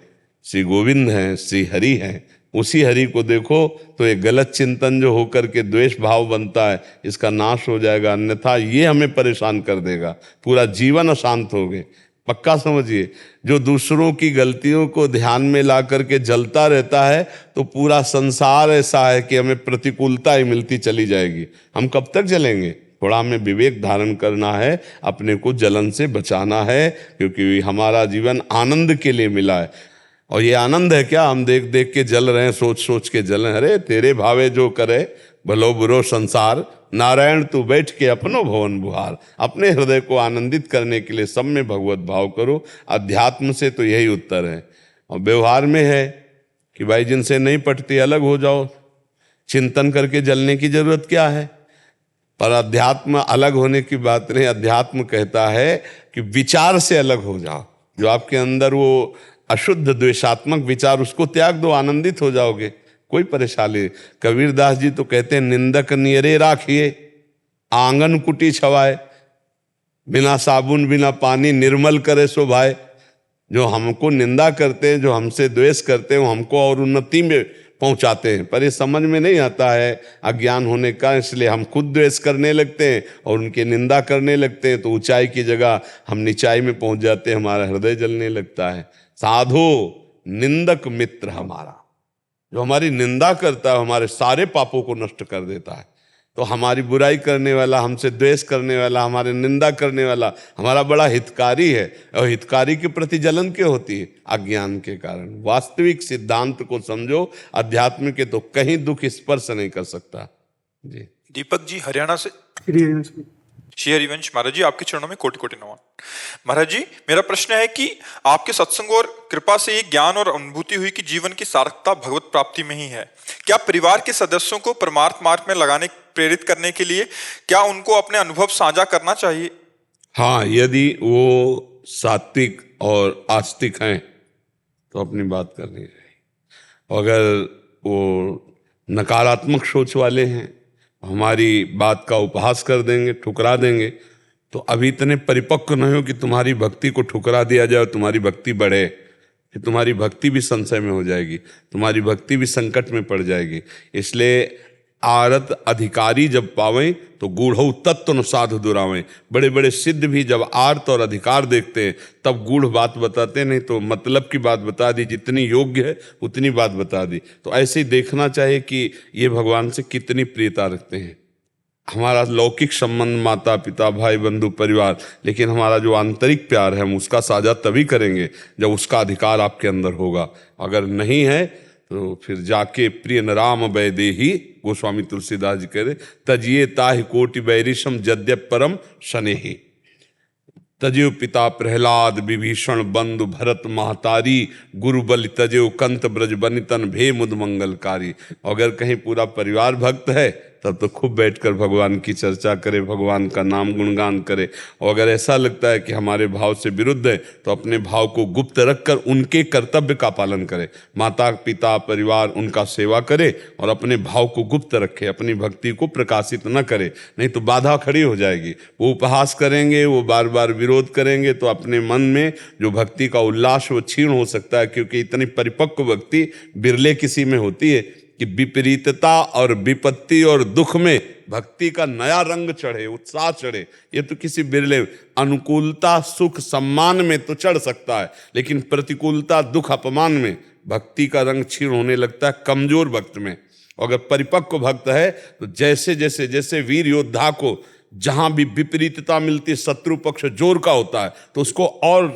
श्री गोविंद हैं, श्री हरि हैं। उसी हरि को देखो तो ये गलत चिंतन जो होकर के द्वेष भाव बनता है इसका नाश हो जाएगा। अन्यथा ये हमें परेशान कर देगा, पूरा जीवन अशांत हो गए। पक्का समझिए, जो दूसरों की गलतियों को ध्यान में ला करके जलता रहता है तो पूरा संसार ऐसा है कि हमें प्रतिकूलता ही मिलती चली जाएगी। हम कब तक जलेंगे? थोड़ा हमें विवेक धारण करना है, अपने को जलन से बचाना है, क्योंकि हमारा जीवन आनंद के लिए मिला है। और ये आनंद है क्या? हम देख देख के जल रहे हैं, सोच सोच के जल रहे हैं। अरे तेरे भावे जो करे भलो बुरो संसार, नारायण तू बैठ के अपनो भवन बुहार। अपने हृदय को आनंदित करने के लिए सब में भगवत भाव करो। अध्यात्म से तो यही उत्तर है। और व्यवहार में है कि भाई जिनसे नहीं पटती अलग हो जाओ, चिंतन करके जलने की जरूरत क्या है। पर अध्यात्म अलग होने की बात नहीं। अध्यात्म कहता है कि विचार से अलग हो जाओ। जो आपके अंदर वो अशुद्ध द्वेषात्मक विचार, उसको त्याग दो, आनंदित हो जाओगे, कोई परेशानी। कबीरदास जी तो कहते हैं निंदक नियरे राखिए, आंगन कुटी छवाए, बिना साबुन बिना पानी निर्मल करे सो भाई। जो हमको निंदा करते हैं, जो हमसे द्वेष करते हैं, वो हमको और उन्नति में पहुंचाते हैं। पर ये समझ में नहीं आता है अज्ञान होने का, इसलिए हम खुद द्वेष करने लगते हैं और उनके निंदा करने लगते हैं। तो ऊंचाई की जगह हम नीचाई में पहुंच जाते हैं, हमारा हृदय जलने लगता है। साधो निंदक मित्र हमारा, जो हमारी निंदा करता है हमारे सारे पापों को नष्ट कर देता है। तो हमारी बुराई करने वाला, हमसे द्वेष करने वाला, हमारे निंदा करने वाला हमारा बड़ा हितकारी है। और हितकारी के प्रति जलन क्यों होती है? अज्ञान के कारण। वास्तविक सिद्धांत को समझो, अध्यात्म के तो कहीं दुख स्पर्श नहीं कर सकता। जी दीपक जी हरियाणा से। श्री हरिवंश महाराज जी, आपके चरणों में कोटि कोटि नमन। महाराज जी, मेरा प्रश्न है कि आपके सत्संग और कृपा से ये ज्ञान और अनुभूति हुई कि जीवन की सार्थकता भगवत प्राप्ति में ही है। क्या परिवार के सदस्यों को परमार्थ मार्ग में लगाने प्रेरित करने के लिए क्या उनको अपने अनुभव साझा करना चाहिए? हाँ, यदि वो सात्विक और आस्तिक हैं तो अपनी बात करनी चाहिए। अगर वो नकारात्मक सोच वाले हैं, हमारी बात का उपहास कर देंगे, ठुकरा देंगे, तो अभी इतने परिपक्व नहीं हो कि तुम्हारी भक्ति को ठुकरा दिया जाए, तुम्हारी भक्ति बढ़े। कि तुम्हारी भक्ति भी संशय में हो जाएगी, तुम्हारी भक्ति भी संकट में पड़ जाएगी। इसलिए आरत अधिकारी जब पावें तो गूढ़ तत्व न साधु दुरावें। बड़े बड़े सिद्ध भी जब आर्त और अधिकार देखते हैं तब गूढ़ बात बताते नहीं, तो मतलब की बात बता दी, जितनी योग्य है उतनी बात बता दी। तो ऐसे ही देखना चाहिए कि ये भगवान से कितनी प्रियता रखते हैं। हमारा लौकिक संबंध, माता पिता भाई बंधु परिवार, लेकिन हमारा जो आंतरिक प्यार है हम उसका साझा तभी करेंगे जब उसका अधिकार आपके अंदर होगा। अगर नहीं है तो फिर जाके प्रिय न राम वैदेही, गोस्वामी तुलसीदास जी कह रहे, तजिए ताहि कोटि बैरिशम यद्यप परम शनेहि। तजेव पिता प्रहलाद विभीषण बंधु भरत महतारी, गुरु बलि तजेव कंत ब्रज बनितन भे मुद मंगलकारी। अगर कहीं पूरा परिवार भक्त है तब तो खूब बैठकर भगवान की चर्चा करे, भगवान का नाम गुणगान करे। और अगर ऐसा लगता है कि हमारे भाव से विरुद्ध है तो अपने भाव को गुप्त रखकर उनके कर्तव्य का पालन करे, माता पिता परिवार उनका सेवा करे और अपने भाव को गुप्त रखे, अपनी भक्ति को प्रकाशित न करे, नहीं तो बाधा खड़ी हो जाएगी। वो उपहास करेंगे, वो बार बार विरोध करेंगे तो अपने मन में जो भक्ति का उल्लास वो क्षीण हो सकता है, क्योंकि इतनी परिपक्व भक्ति बिरले किसी में होती है कि विपरीतता और विपत्ति और दुख में भक्ति का नया रंग चढ़े, उत्साह चढ़े। ये तो किसी बिरले, अनुकूलता सुख सम्मान में तो चढ़ सकता है, लेकिन प्रतिकूलता दुख अपमान में भक्ति का रंग क्षीण होने लगता है कमजोर भक्त में। अगर परिपक्व भक्त है तो जैसे जैसे जैसे वीर योद्धा को जहां भी विपरीतता मिलती, शत्रु पक्ष जोर का होता है तो उसको और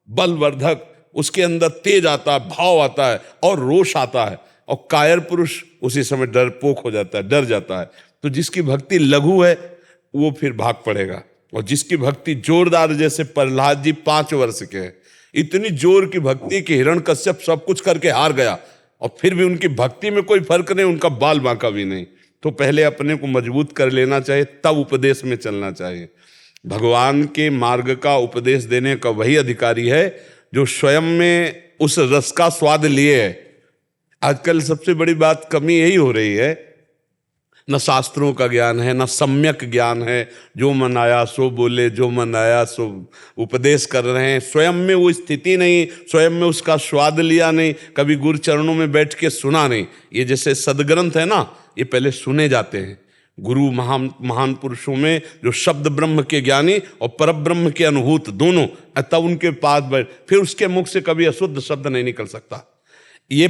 बलवर्धक, उसके अंदर तेज आता है, भाव आता है और रोष आता है, और कायर पुरुष उसी समय डरपोक हो जाता है, डर जाता है। तो जिसकी भक्ति लघु है वो फिर भाग पड़ेगा, और जिसकी भक्ति जोरदार, जैसे प्रहलाद जी 5 वर्ष के हैं, इतनी जोर की भक्ति कि हिरण्यकश्यप सब कुछ करके हार गया और फिर भी उनकी भक्ति में कोई फर्क नहीं, उनका बाल बांका भी नहीं। तो पहले अपने को मजबूत कर लेना चाहिए, तब उपदेश में चलना चाहिए। भगवान के मार्ग का उपदेश देने का वही अधिकारी है जो स्वयं में उस रस का स्वाद लिए है। आजकल सबसे बड़ी बात कमी यही हो रही है, न शास्त्रों का ज्ञान है, न सम्यक ज्ञान है, जो मन आया सो बोले, जो मन आया सो उपदेश कर रहे हैं। स्वयं में वो स्थिति नहीं, स्वयं में उसका स्वाद लिया नहीं, कभी गुरु चरणों में बैठ के सुना नहीं। ये जैसे सदग्रंथ है ना, ये पहले सुने जाते हैं गुरु महान पुरुषों में, जो शब्द ब्रह्म के ज्ञानी और परब्रह्म के अनुभूत दोनों, तब उनके पास बैठ, फिर उसके मुख से कभी अशुद्ध शब्द नहीं निकल सकता। ये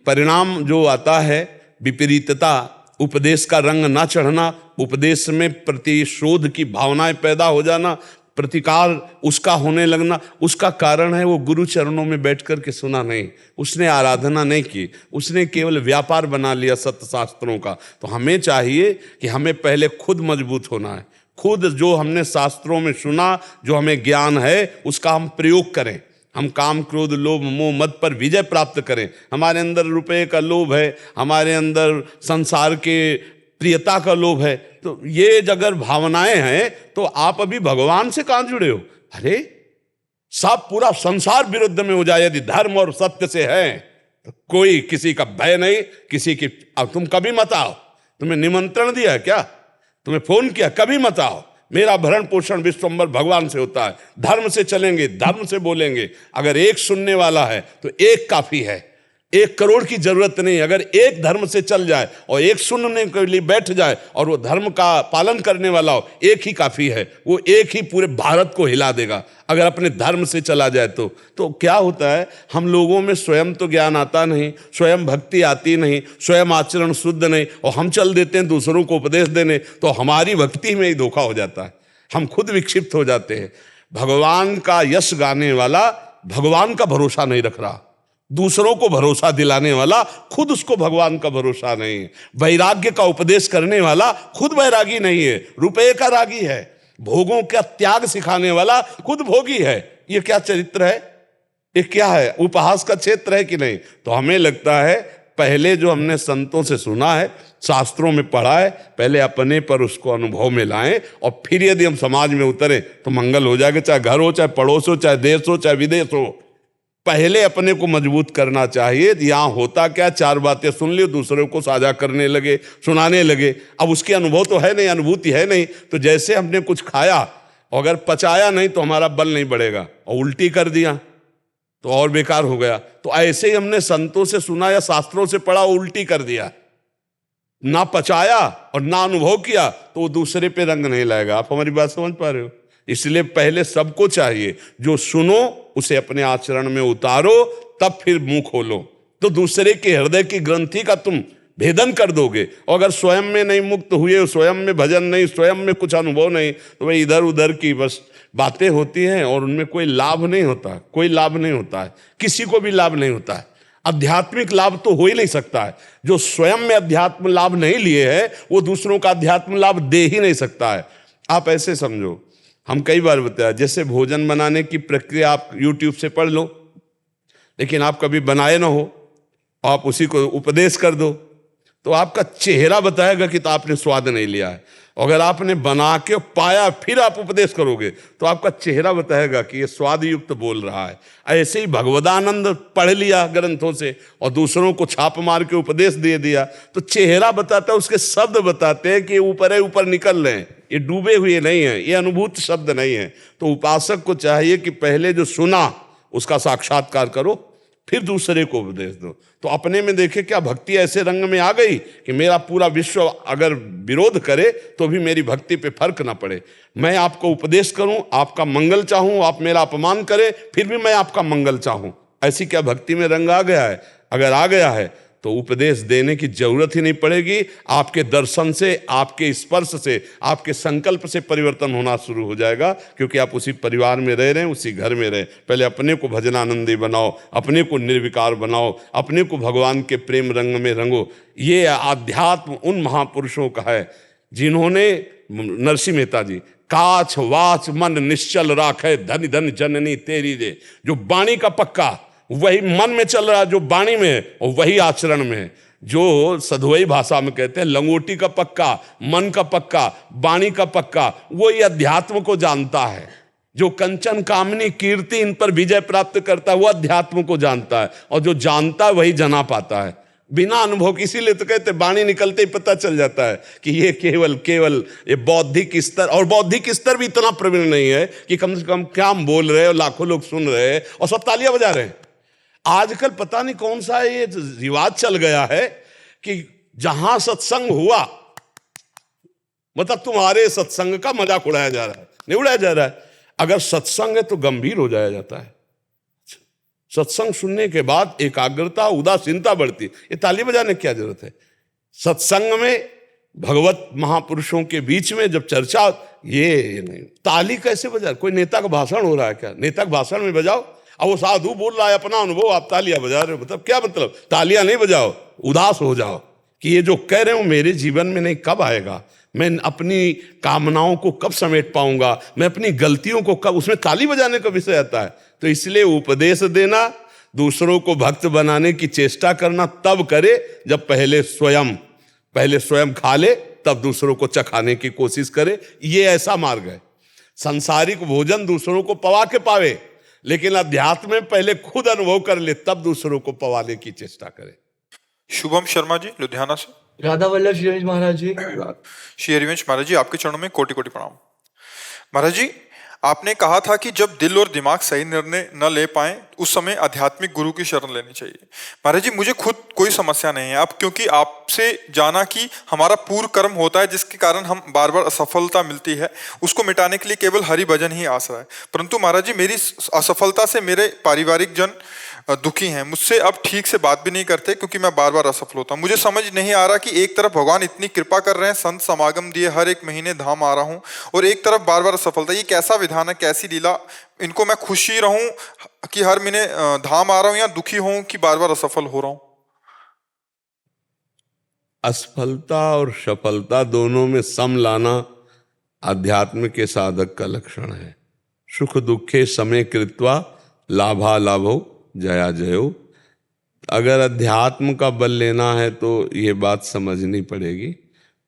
परिणाम जो आता है विपरीतता, उपदेश का रंग ना चढ़ना, उपदेश में प्रतिशोध की भावनाएं पैदा हो जाना, प्रतिकार उसका होने लगना, उसका कारण है वो गुरु चरणों में बैठ कर के सुना नहीं, उसने आराधना नहीं की, उसने केवल व्यापार बना लिया सत्य शास्त्रों का। तो हमें चाहिए कि हमें पहले खुद मजबूत होना है, खुद जो हमने शास्त्रों में सुना, जो हमें ज्ञान है उसका हम प्रयोग करें। हम काम क्रोध लोभ मोह मद पर विजय प्राप्त करें। हमारे अंदर रुपए का लोभ है, हमारे अंदर संसार के प्रियता का लोभ है, तो ये अगर भावनाएं हैं तो आप अभी भगवान से कहां जुड़े हो? अरे सब पूरा संसार विरुद्ध में हो जाए, यदि धर्म और सत्य से है तो कोई किसी का भय नहीं, किसी की। अब तुम कभी मत आओ, तुम्हें निमंत्रण दिया है क्या? तुम्हें फोन किया, कभी मत आओ। मेरा भरण पोषण विश्वम्भर भगवान से होता है, धर्म से चलेंगे, धर्म से बोलेंगे। अगर एक सुनने वाला है तो एक काफी है, 1 करोड़ की जरूरत नहीं। अगर एक धर्म से चल जाए और एक सुनने के लिए बैठ जाए और वो धर्म का पालन करने वाला हो, एक ही काफी है। वो एक ही पूरे भारत को हिला देगा अगर अपने धर्म से चला जाए तो क्या होता है, हम लोगों में स्वयं तो ज्ञान आता नहीं, स्वयं भक्ति आती नहीं, स्वयं आचरण शुद्ध नहीं, और हम चल देते हैं दूसरों को उपदेश देने, तो हमारी भक्ति में ही धोखा हो जाता है, हम खुद विक्षिप्त हो जाते हैं। भगवान का यश गाने वाला भगवान का भरोसा नहीं रख रहा, दूसरों को भरोसा दिलाने वाला खुद उसको भगवान का भरोसा नहीं है। वैराग्य का उपदेश करने वाला खुद वैरागी नहीं है, रुपये का रागी है। भोगों का त्याग सिखाने वाला खुद भोगी है। ये क्या चरित्र है? ये क्या है? उपहास का क्षेत्र है कि नहीं? तो हमें लगता है पहले जो हमने संतों से सुना है, शास्त्रों में पढ़ा है, पहले अपने पर उसको अनुभव में लाएं, और फिर यदि हम समाज में उतरे तो मंगल हो जाएगा। चाहे घर हो, चाहे पड़ोस हो, चाहे देश हो, चाहे विदेश हो, पहले अपने को मजबूत करना चाहिए। यहाँ होता क्या, 4 बातें सुन ली, दूसरों को साझा करने लगे, सुनाने लगे। अब उसके अनुभव तो है नहीं, अनुभूति है नहीं, तो जैसे हमने कुछ खाया, अगर पचाया नहीं तो हमारा बल नहीं बढ़ेगा, और उल्टी कर दिया तो और बेकार हो गया। तो ऐसे ही हमने संतों से सुना या शास्त्रों से पढ़ा, उल्टी कर दिया, ना पचाया और ना अनुभव किया, तो वो दूसरे पे रंग नहीं लाएगा। आप हमारी बात समझ पा रहे हो? इसलिए पहले सबको चाहिए, जो सुनो उसे अपने आचरण में उतारो, तब फिर मुंह खोलो, तो दूसरे के हृदय की ग्रंथि का तुम भेदन कर दोगे। और अगर स्वयं में नहीं मुक्त हुए, स्वयं में भजन नहीं, स्वयं में कुछ अनुभव नहीं, तो वह इधर उधर की बस बातें होती हैं और उनमें कोई लाभ नहीं होता, कोई लाभ नहीं होता है, किसी को भी लाभ नहीं होता है। आध्यात्मिक लाभ तो हो ही नहीं सकता है। जो स्वयं में अध्यात्म लाभ नहीं लिए है वो दूसरों का अध्यात्म लाभ दे ही नहीं सकता है। आप ऐसे समझो, हम कई बार बताया, जैसे भोजन बनाने की प्रक्रिया आप YouTube से पढ़ लो, लेकिन आप कभी बनाए ना हो, आप उसी को उपदेश कर दो तो आपका चेहरा बताएगा कि तो आपने स्वाद नहीं लिया है। अगर आपने बना के पाया फिर आप उपदेश करोगे तो आपका चेहरा बताएगा कि ये स्वाद युक्त बोल रहा है। ऐसे ही भगवदानंद पढ़ लिया ग्रंथों से और दूसरों को छाप मार के उपदेश दे दिया तो चेहरा बताता है, उसके शब्द बताते हैं कि ये ऊपर है, ऊपर निकल रहे हैं, ये डूबे हुए नहीं हैं, ये अनुभूत शब्द नहीं है। तो उपासक को चाहिए कि पहले जो सुना उसका साक्षात्कार करो, फिर दूसरे को उपदेश दो। तो अपने में देखे क्या भक्ति ऐसे रंग में आ गई कि मेरा पूरा विश्व अगर विरोध करे तो भी मेरी भक्ति पे फर्क ना पड़े। मैं आपको उपदेश करूं, आपका मंगल चाहूं, आप मेरा अपमान करें फिर भी मैं आपका मंगल चाहूं। ऐसी क्या भक्ति में रंग आ गया है? अगर आ गया है तो उपदेश देने की जरूरत ही नहीं पड़ेगी। आपके दर्शन से, आपके स्पर्श से, आपके संकल्प से परिवर्तन होना शुरू हो जाएगा, क्योंकि आप उसी परिवार में रह रहे हैं, उसी घर में रहे। पहले अपने को भजनानंदी बनाओ, अपने को निर्विकार बनाओ, अपने को भगवान के प्रेम रंग में रंगो। ये अध्यात्म उन महापुरुषों का है जिन्होंने, नरसिंह मेहता जी, काछ वाच मन निश्चल राखे धन धन जननी तेरी दे। जो वाणी का पक्का वही मन में चल रहा है, जो वाणी में है और वही आचरण में है। जो सधुवई भाषा में कहते हैं लंगोटी का पक्का, मन का पक्का, वाणी का पक्का, वो ये अध्यात्म को जानता है। जो कंचन कामनी कीर्ति इन पर विजय प्राप्त करता है वो अध्यात्म को जानता है, और जो जानता है वही जना पाता है बिना अनुभव के। इसीलिए तो कहते वाणी निकलते ही पता चल जाता है कि ये केवल ये बौद्धिक स्तर, और बौद्धिक स्तर भी इतना प्रवीण नहीं है कि कम से कम क्या हम बोल रहे हैं और लाखों लोग सुन रहे हैं और सब तालियां बजा रहे हैं। आजकल पता नहीं कौन सा ये रिवाज चल गया है कि जहां सत्संग हुआ मतलब तुम्हारे सत्संग का मजाक उड़ाया जा रहा है, नहीं उड़ाया जा रहा है। अगर सत्संग है तो गंभीर हो जाया जाता है। सत्संग सुनने के बाद एकाग्रता, उदासीनता बढ़ती। ये ताली बजाने की क्या जरूरत है? सत्संग में भगवत महापुरुषों के बीच में जब चर्चा, ये नहीं ताली कैसे बजा? कोई नेता का भाषण हो रहा है क्या? नेता का भाषण में बजाओ। अब वो साधु बोल रहा है अपना अनुभव, आप तालियां बजा रहे हो, मतलब क्या मतलब? तालियां नहीं बजाओ, उदास हो जाओ कि ये जो कह रहे हो मेरे जीवन में नहीं, कब आएगा? मैं अपनी कामनाओं को कब समेट पाऊंगा? मैं अपनी गलतियों को कब? उसमें ताली बजाने का विषय आता है। तो इसलिए उपदेश देना, दूसरों को भक्त बनाने की चेष्टा करना तब करे जब पहले स्वयं खा ले, तब दूसरों को चखाने की कोशिश करे। ये ऐसा मार्ग है। सांसारिक भोजन दूसरों को पवा के पावे, लेकिन अध्यात्म में पहले खुद अनुभव कर ले, तब दूसरों को पवाने की चेष्टा करे। शुभम शर्मा जी लुधियाना से। राधा वल्लभ श्री हरिवंश महाराज जी। श्री हरिवंश महाराज जी, आपके चरणों में कोटि कोटि प्रणाम। महाराज जी, आपने कहा था कि जब दिल और दिमाग सही निर्णय न ले पाए उस समय आध्यात्मिक गुरु की शरण लेनी चाहिए। महाराज जी, मुझे खुद कोई समस्या नहीं है अब, क्योंकि आपसे जाना कि हमारा पूर्व कर्म होता है जिसके कारण हम बार बार असफलता मिलती है, उसको मिटाने के लिए केवल हरि भजन ही आसरा है। परंतु महाराज जी, मेरी असफलता से मेरे पारिवारिक जन दुखी हैं, मुझसे अब ठीक से बात भी नहीं करते क्योंकि मैं बार बार असफल होता हूँ। मुझे समझ नहीं आ रहा कि एक तरफ भगवान इतनी कृपा कर रहे हैं, संत समागम दिए, हर एक महीने धाम आ रहा हूँ, और एक तरफ बार बार असफलता। ये कैसा विधान है, कैसी लीला? इनको मैं खुशी रहूं कि हर महीने धाम आ रहा हूं, या दुखी हूं कि बार बार असफल हो रहा हूं? असफलता और सफलता दोनों में सम लाना अध्यात्म के साधक का लक्षण है। सुख दुखे समय कृत्वा लाभा लाभो जया जयो। अगर अध्यात्म का बल लेना है तो ये बात समझनी पड़ेगी,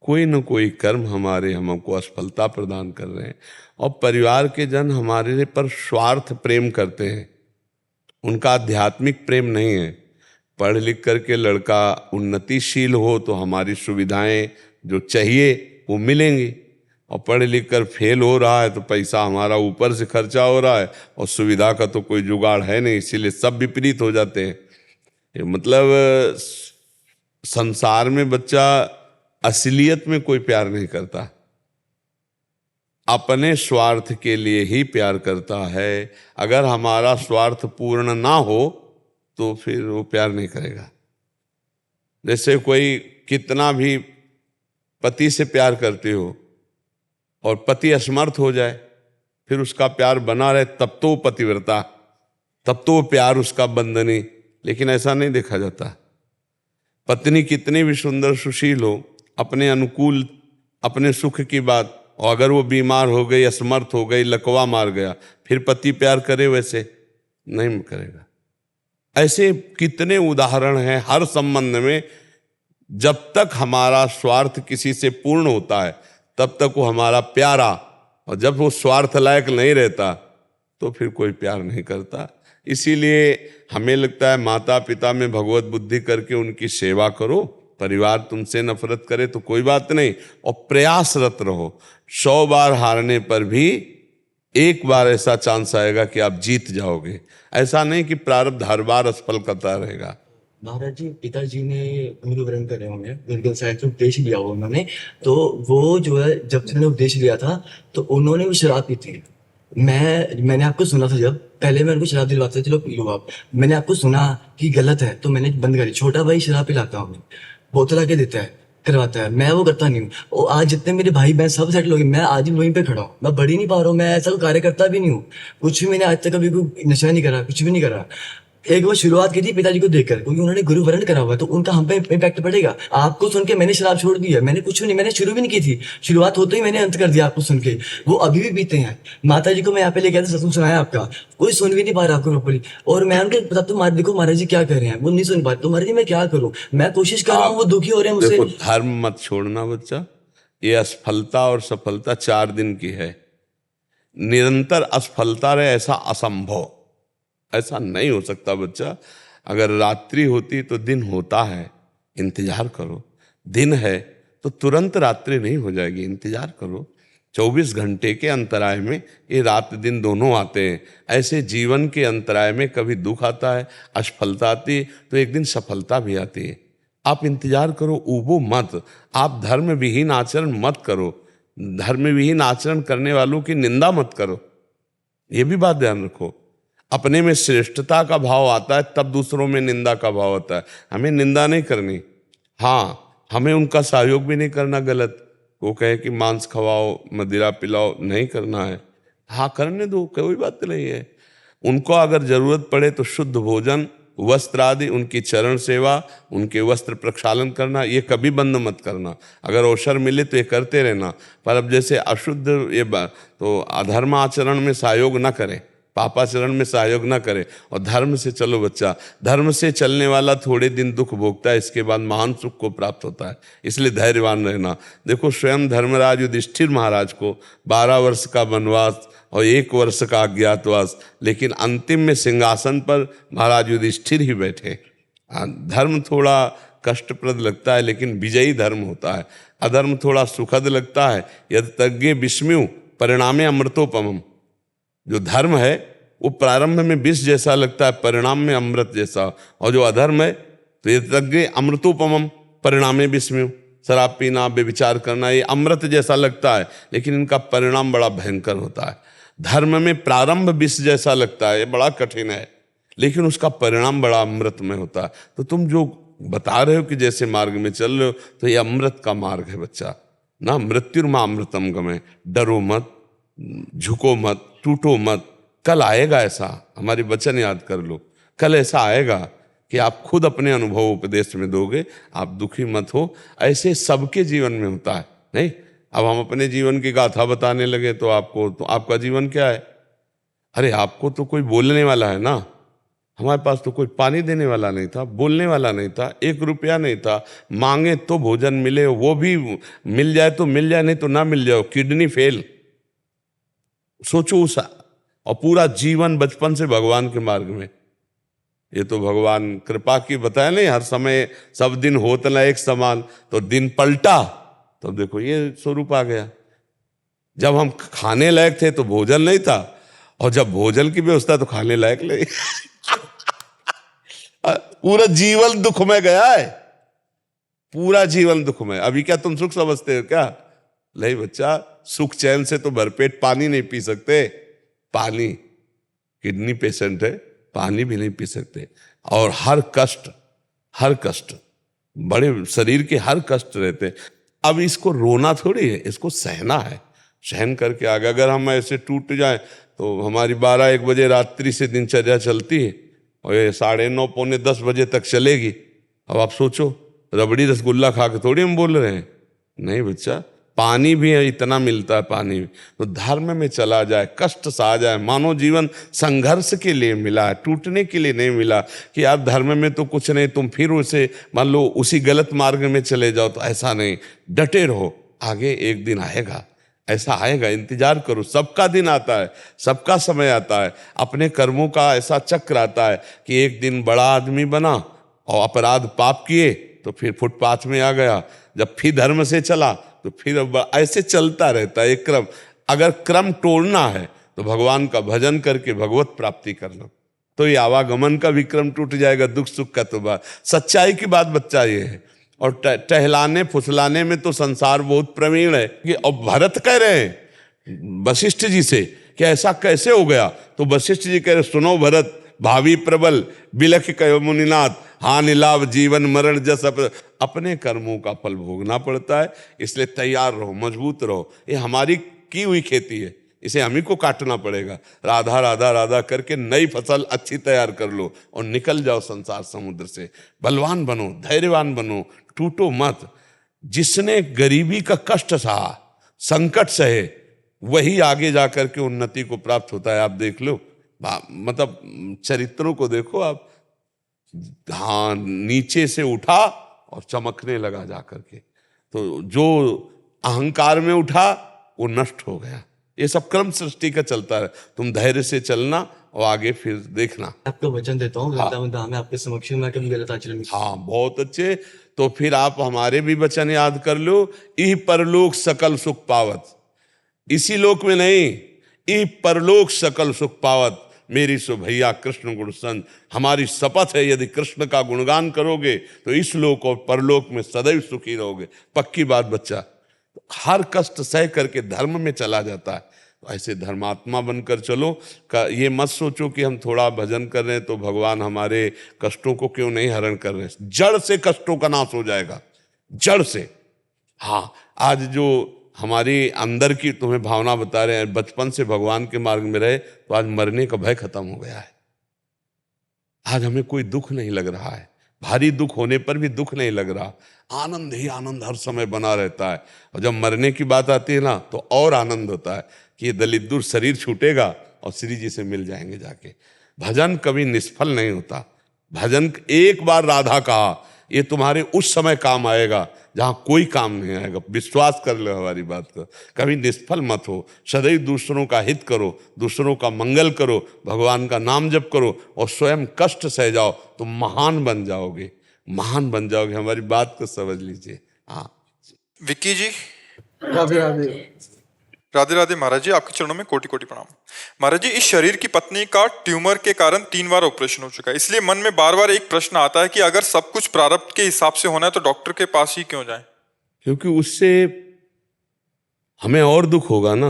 कोई न कोई कर्म हमको असफलता प्रदान कर रहे हैं, और परिवार के जन हमारे पर स्वार्थ प्रेम करते हैं, उनका आध्यात्मिक प्रेम नहीं है। पढ़ लिख करके लड़का उन्नतिशील हो तो हमारी सुविधाएं जो चाहिए वो मिलेंगी, और पढ़ लिख कर फेल हो रहा है तो पैसा हमारा ऊपर से खर्चा हो रहा है और सुविधा का तो कोई जुगाड़ है नहीं, इसीलिए सब विपरीत हो जाते हैं। ये मतलब संसार में बच्चा असलियत में कोई प्यार नहीं करता, अपने स्वार्थ के लिए ही प्यार करता है। अगर हमारा स्वार्थ पूर्ण ना हो तो फिर वो प्यार नहीं करेगा। जैसे कोई कितना भी पति से प्यार करते हो और पति असमर्थ हो जाए, फिर उसका प्यार बना रहे, तब तो पतिव्रता, तब तो प्यार उसका बंधनी, लेकिन ऐसा नहीं देखा जाता। पत्नी कितनी भी सुंदर सुशील हो, अपने अनुकूल, अपने सुख की बात, और अगर वो बीमार हो गई, असमर्थ हो गई, लकवा मार गया, फिर पति प्यार करे? वैसे नहीं करेगा। ऐसे कितने उदाहरण हैं हर संबंध में। जब तक हमारा स्वार्थ किसी से पूर्ण होता है तब तक वो हमारा प्यारा, और जब वो स्वार्थ लायक नहीं रहता तो फिर कोई प्यार नहीं करता। इसीलिए हमें लगता है माता पिता में भगवत बुद्धि करके उनकी सेवा करो। परिवार तुमसे नफरत करे तो कोई बात नहीं, और प्रयासरत रहो। 100 बार हारने पर भी एक बार ऐसा चांस आएगा कि आप जीत जाओगे। ऐसा नहीं कि प्रारब्ध हर बार असफल करता रहेगा। महाराज जी, पिताजी ने गुरु वरण करे होंगे, उनके शायद उपदेश लिया हो उन्होंने, तो वो जो है जब उन्होंने उपदेश लिया था तो उन्होंने भी शराब पी थी। मैंने आपको सुना था, जब पहले मैं उनको शराब दिलवाता था, चलो पी लो आप, मैंने आपको सुना कि गलत है तो मैंने बंद करी। छोटा भाई शराब पिलाता हूँ, बोतल आके देता है, करवाता है, मैं वो करता नहीं हूँ। और आज जितने मेरे भाई बहन सब सेटल हो गए, मैं आज भी वहीं पे खड़ा हूँ, मैं बढ़ ही नहीं पा रहा हूँ। मैं ऐसा कोई कार्य करता भी नहीं हूँ, कुछ भी मैंने आज तक कभी कोई नशा नहीं करा, कुछ भी नहीं करा। एक बार शुरुआत की थी पिताजी को देखकर, क्योंकि उन्होंने गुरु वरण करा हुआ है तो उनका हम पे इम्पैक्ट पड़ेगा। आपको सुन के मैंने शराब छोड़ दी है, मैंने कुछ नहीं, मैंने शुरू भी नहीं की थी, शुरुआत होते ही मैंने अंत कर दिया आपको सुन के। वो अभी भी पीते हैं। माता जी को मैं यहाँ पे लेके आया था, सत्संग सुनाया आपका, कोई सुन भी नहीं पा रहा आपको प्रॉपर्ली। और मैं उनको बताता हूँ, देखो महाराज जी क्या कर रहे हैं, वो नहीं सुन पाते। तो महाराज जी मैं क्या करूँ, मैं कोशिश कर रहा हूँ, वो दुखी हो रहे हैं मुझसे। देखो, धर्म मत छोड़ना बच्चा। ये असफलता और सफलता 4 दिन की है। निरंतर असफलता रहे ऐसा असंभव, ऐसा नहीं हो सकता बच्चा। अगर रात्रि होती तो दिन होता है, इंतजार करो। दिन है तो तुरंत रात्रि नहीं हो जाएगी, इंतजार करो। 24 घंटे के अंतराय में ये रात दिन दोनों आते हैं। ऐसे जीवन के अंतराय में कभी दुख आता है, असफलता आती है, तो एक दिन सफलता भी आती है। आप इंतजार करो, ऊबो मत। आप धर्म विहीन आचरण मत करो, धर्म विहीन आचरण करने वालों की निंदा मत करो। ये भी बात ध्यान रखो। अपने में श्रेष्ठता का भाव आता है तब दूसरों में निंदा का भाव आता है। हमें निंदा नहीं करनी, हाँ हमें उनका सहयोग भी नहीं करना गलत। वो कहे कि मांस खवाओ, मदिरा पिलाओ, नहीं करना है, हाँ करने दो, कोई बात नहीं है। उनको अगर जरूरत पड़े तो शुद्ध भोजन, वस्त्र आदि, उनकी चरण सेवा, उनके वस्त्र प्रक्षालन करना, ये कभी बंद मत करना। अगर अवसर मिले तो ये करते रहना। पर अब जैसे अशुद्ध ये तो अधर्म आचरण में सहयोग ना करें, पापाचरण में सहयोग ना करे, और धर्म से चलो बच्चा। धर्म से चलने वाला थोड़े दिन दुख भोगता है, इसके बाद महान सुख को प्राप्त होता है। इसलिए धैर्यवान रहना। देखो, स्वयं धर्मराज युधिष्ठिर महाराज को 12 वर्ष का वनवास और 1 वर्ष का अज्ञातवास, लेकिन अंतिम में सिंहासन पर महाराज युधिष्ठिर ही बैठे। धर्म थोड़ा कष्टप्रद लगता है लेकिन विजयी धर्म होता है। अधर्म थोड़ा सुखद लगता है। यद तज्ञे विस्म्यु परिणामे अमृतोपमम। जो धर्म है वो प्रारंभ में विष जैसा लगता है, परिणाम में अमृत जैसा। और जो अधर्म है तो ये तज्ञे अमृतोपमम परिणामे विस्म्यु। शराब पीना, बेविचार करना, ये अमृत जैसा लगता है लेकिन इनका परिणाम बड़ा भयंकर होता है। धर्म में प्रारंभ विष जैसा लगता है, ये बड़ा कठिन है, लेकिन उसका परिणाम बड़ा अमृत में होता है। तो तुम जो बता रहे हो कि जैसे मार्ग में चल रहे हो, तो ये अमृत का मार्ग है बच्चा ना। मृत्युर्मा अमृतम गमे। डरो मत, झुको मत, टूटो मत। कल आएगा ऐसा, हमारी वचन याद कर लो, कल ऐसा आएगा कि आप खुद अपने अनुभव उपदेश में दोगे। आप दुखी मत हो, ऐसे सबके जीवन में होता है। नहीं, अब हम अपने जीवन की गाथा बताने लगे तो आपका जीवन क्या है? अरे आपको तो कोई बोलने वाला है ना। हमारे पास तो कोई पानी देने वाला नहीं था, बोलने वाला नहीं था, 1 रुपया नहीं था। मांगे तो भोजन मिले, वो भी मिल जाए तो मिल जाए, नहीं तो ना मिल जाओ, किडनी फेल। सोचो उस, और पूरा जीवन बचपन से भगवान के मार्ग में। ये तो भगवान कृपा की बताया नहीं, हर समय सब दिन होत न एक समान। तो दिन पलटा तो देखो ये स्वरूप आ गया। जब हम खाने लायक थे तो भोजन नहीं था, और जब भोजन की व्यवस्था तो खाने लायक नहीं। पूरा जीवन दुख में गया है, पूरा जीवन दुख में। अभी क्या तुम सुख समझते हो क्या? नहीं बच्चा, सुख चैन से तो भरपेट पानी नहीं पी सकते। पानी, किडनी पेशेंट है, पानी भी नहीं पी सकते। और हर कष्ट बड़े शरीर के हर कष्ट रहते। अब इसको रोना थोड़ी है, इसको सहना है। सहन करके आगे, अगर हम ऐसे टूट जाएं तो हमारी 12-1 बजे रात्रि से दिनचर्या चलती है, और ये 9:30 पौने 10 बजे तक चलेगी। अब आप सोचो, रबड़ी रसगुल्ला खा के थोड़ी हम बोल रहे हैं, नहीं बच्चा, पानी भी है, इतना मिलता है पानी भी। तो धर्म में चला जाए, कष्ट सा आ जाए। मानव जीवन संघर्ष के लिए मिला है, टूटने के लिए नहीं मिला कि यार धर्म में तो कुछ नहीं, तुम फिर उसे मान लो उसी गलत मार्ग में चले जाओ। तो ऐसा नहीं, डटे रहो, आगे एक दिन आएगा, ऐसा आएगा, इंतजार करो। सबका दिन आता है, सबका समय आता है, अपने कर्मों का ऐसा चक्र आता है कि एक दिन बड़ा आदमी बना और अपराध पाप किए तो फिर फुटपाथ में आ गया, जब फिर धर्म से चला तो फिर ऐसे चलता रहता है एक क्रम। अगर क्रम तोड़ना है तो भगवान का भजन करके भगवत प्राप्ति करना, तो ये आवागमन का विक्रम टूट जाएगा, दुख सुख का तो बात। सच्चाई की बात बच्चा ये है। और टहलाने फुसलाने में तो संसार बहुत प्रवीण है कि अब भरत कह रहे हैं वशिष्ठ जी से कि ऐसा कैसे हो गया, तो वशिष्ठ जी कह रहे सुनो भरत, भावी प्रबल बिलख कहो मुनिनाथ, हानि लाभ जीवन मरण जस अपने कर्मों का फल भोगना पड़ता है। इसलिए तैयार रहो, मजबूत रहो। ये हमारी की हुई खेती है, इसे हम ही को काटना पड़ेगा। राधा राधा राधा करके नई फसल अच्छी तैयार कर लो और निकल जाओ संसार समुद्र से। बलवान बनो, धैर्यवान बनो, टूटो मत। जिसने गरीबी का कष्ट सहा, संकट सहे, वही आगे जाकर के उन्नति को प्राप्त होता है। आप देख लो, मतलब चरित्रों को देखो आप। हाँ, नीचे से उठा और चमकने लगा जाकर के। तो जो अहंकार में उठा वो नष्ट हो गया। ये सब क्रम सृष्टि का चलता है। तुम धैर्य से चलना और आगे फिर देखना। आपको वचन देता हूँ, वृंदावन धाम में आपके समक्ष में कभी गलत आचरण नहीं। हाँ, बहुत अच्छे। तो फिर आप हमारे भी वचन याद कर लो। इह परलोक सकल सुख पावत, इसी लोक में नहीं, इह परलोक सकल सुख पावत मेरी सो भैया कृष्ण गुण संत। हमारी शपथ है, यदि कृष्ण का गुणगान करोगे तो इस लोक और परलोक में सदैव सुखी रहोगे। पक्की बात बच्चा। हर कष्ट सह करके धर्म में चला जाता है। तो ऐसे धर्मात्मा बनकर चलो। ये मत सोचो कि हम थोड़ा भजन कर रहे हैं तो भगवान हमारे कष्टों को क्यों नहीं हरण कर रहे हैं। जड़ से कष्टों का नाश हो जाएगा, जड़ से। हाँ, आज जो हमारी अंदर की तुम्हें भावना बता रहे हैं, बचपन से भगवान के मार्ग में रहे तो आज मरने का भय खत्म हो गया है। आज हमें कोई दुख नहीं लग रहा है, भारी दुख होने पर भी दुख नहीं लग रहा। आनंद ही आनंद हर समय बना रहता है। और जब मरने की बात आती है ना, तो और आनंद होता है कि ये दलिद्दुर शरीर छूटेगा और श्री जी से मिल जाएंगे जाके। भजन कभी निष्फल नहीं होता। भजन एक बार राधा कहा, ये तुम्हारे उस समय काम आएगा जहां कोई काम नहीं आएगा। विश्वास कर लो हमारी बात को। कभी निष्फल मत हो, सदैव दूसरों का हित करो, दूसरों का मंगल करो, भगवान का नाम जप करो और स्वयं कष्ट सह जाओ तो महान बन जाओगे, महान बन जाओगे। हमारी बात को समझ लीजिए। हाँ, विक्की जी, राधे राधे। राधे राधे। महाराज जी, आपके चरणों में कोटि कोटि प्रणाम। महाराज जी, इस शरीर की पत्नी का ट्यूमर के कारण 3 बार ऑपरेशन हो चुका है, इसलिए मन में बार बार एक प्रश्न आता है कि अगर सब कुछ प्रारब्ध के हिसाब से होना है तो डॉक्टर के पास ही क्यों जाएं? क्योंकि उससे हमें और दुख होगा ना।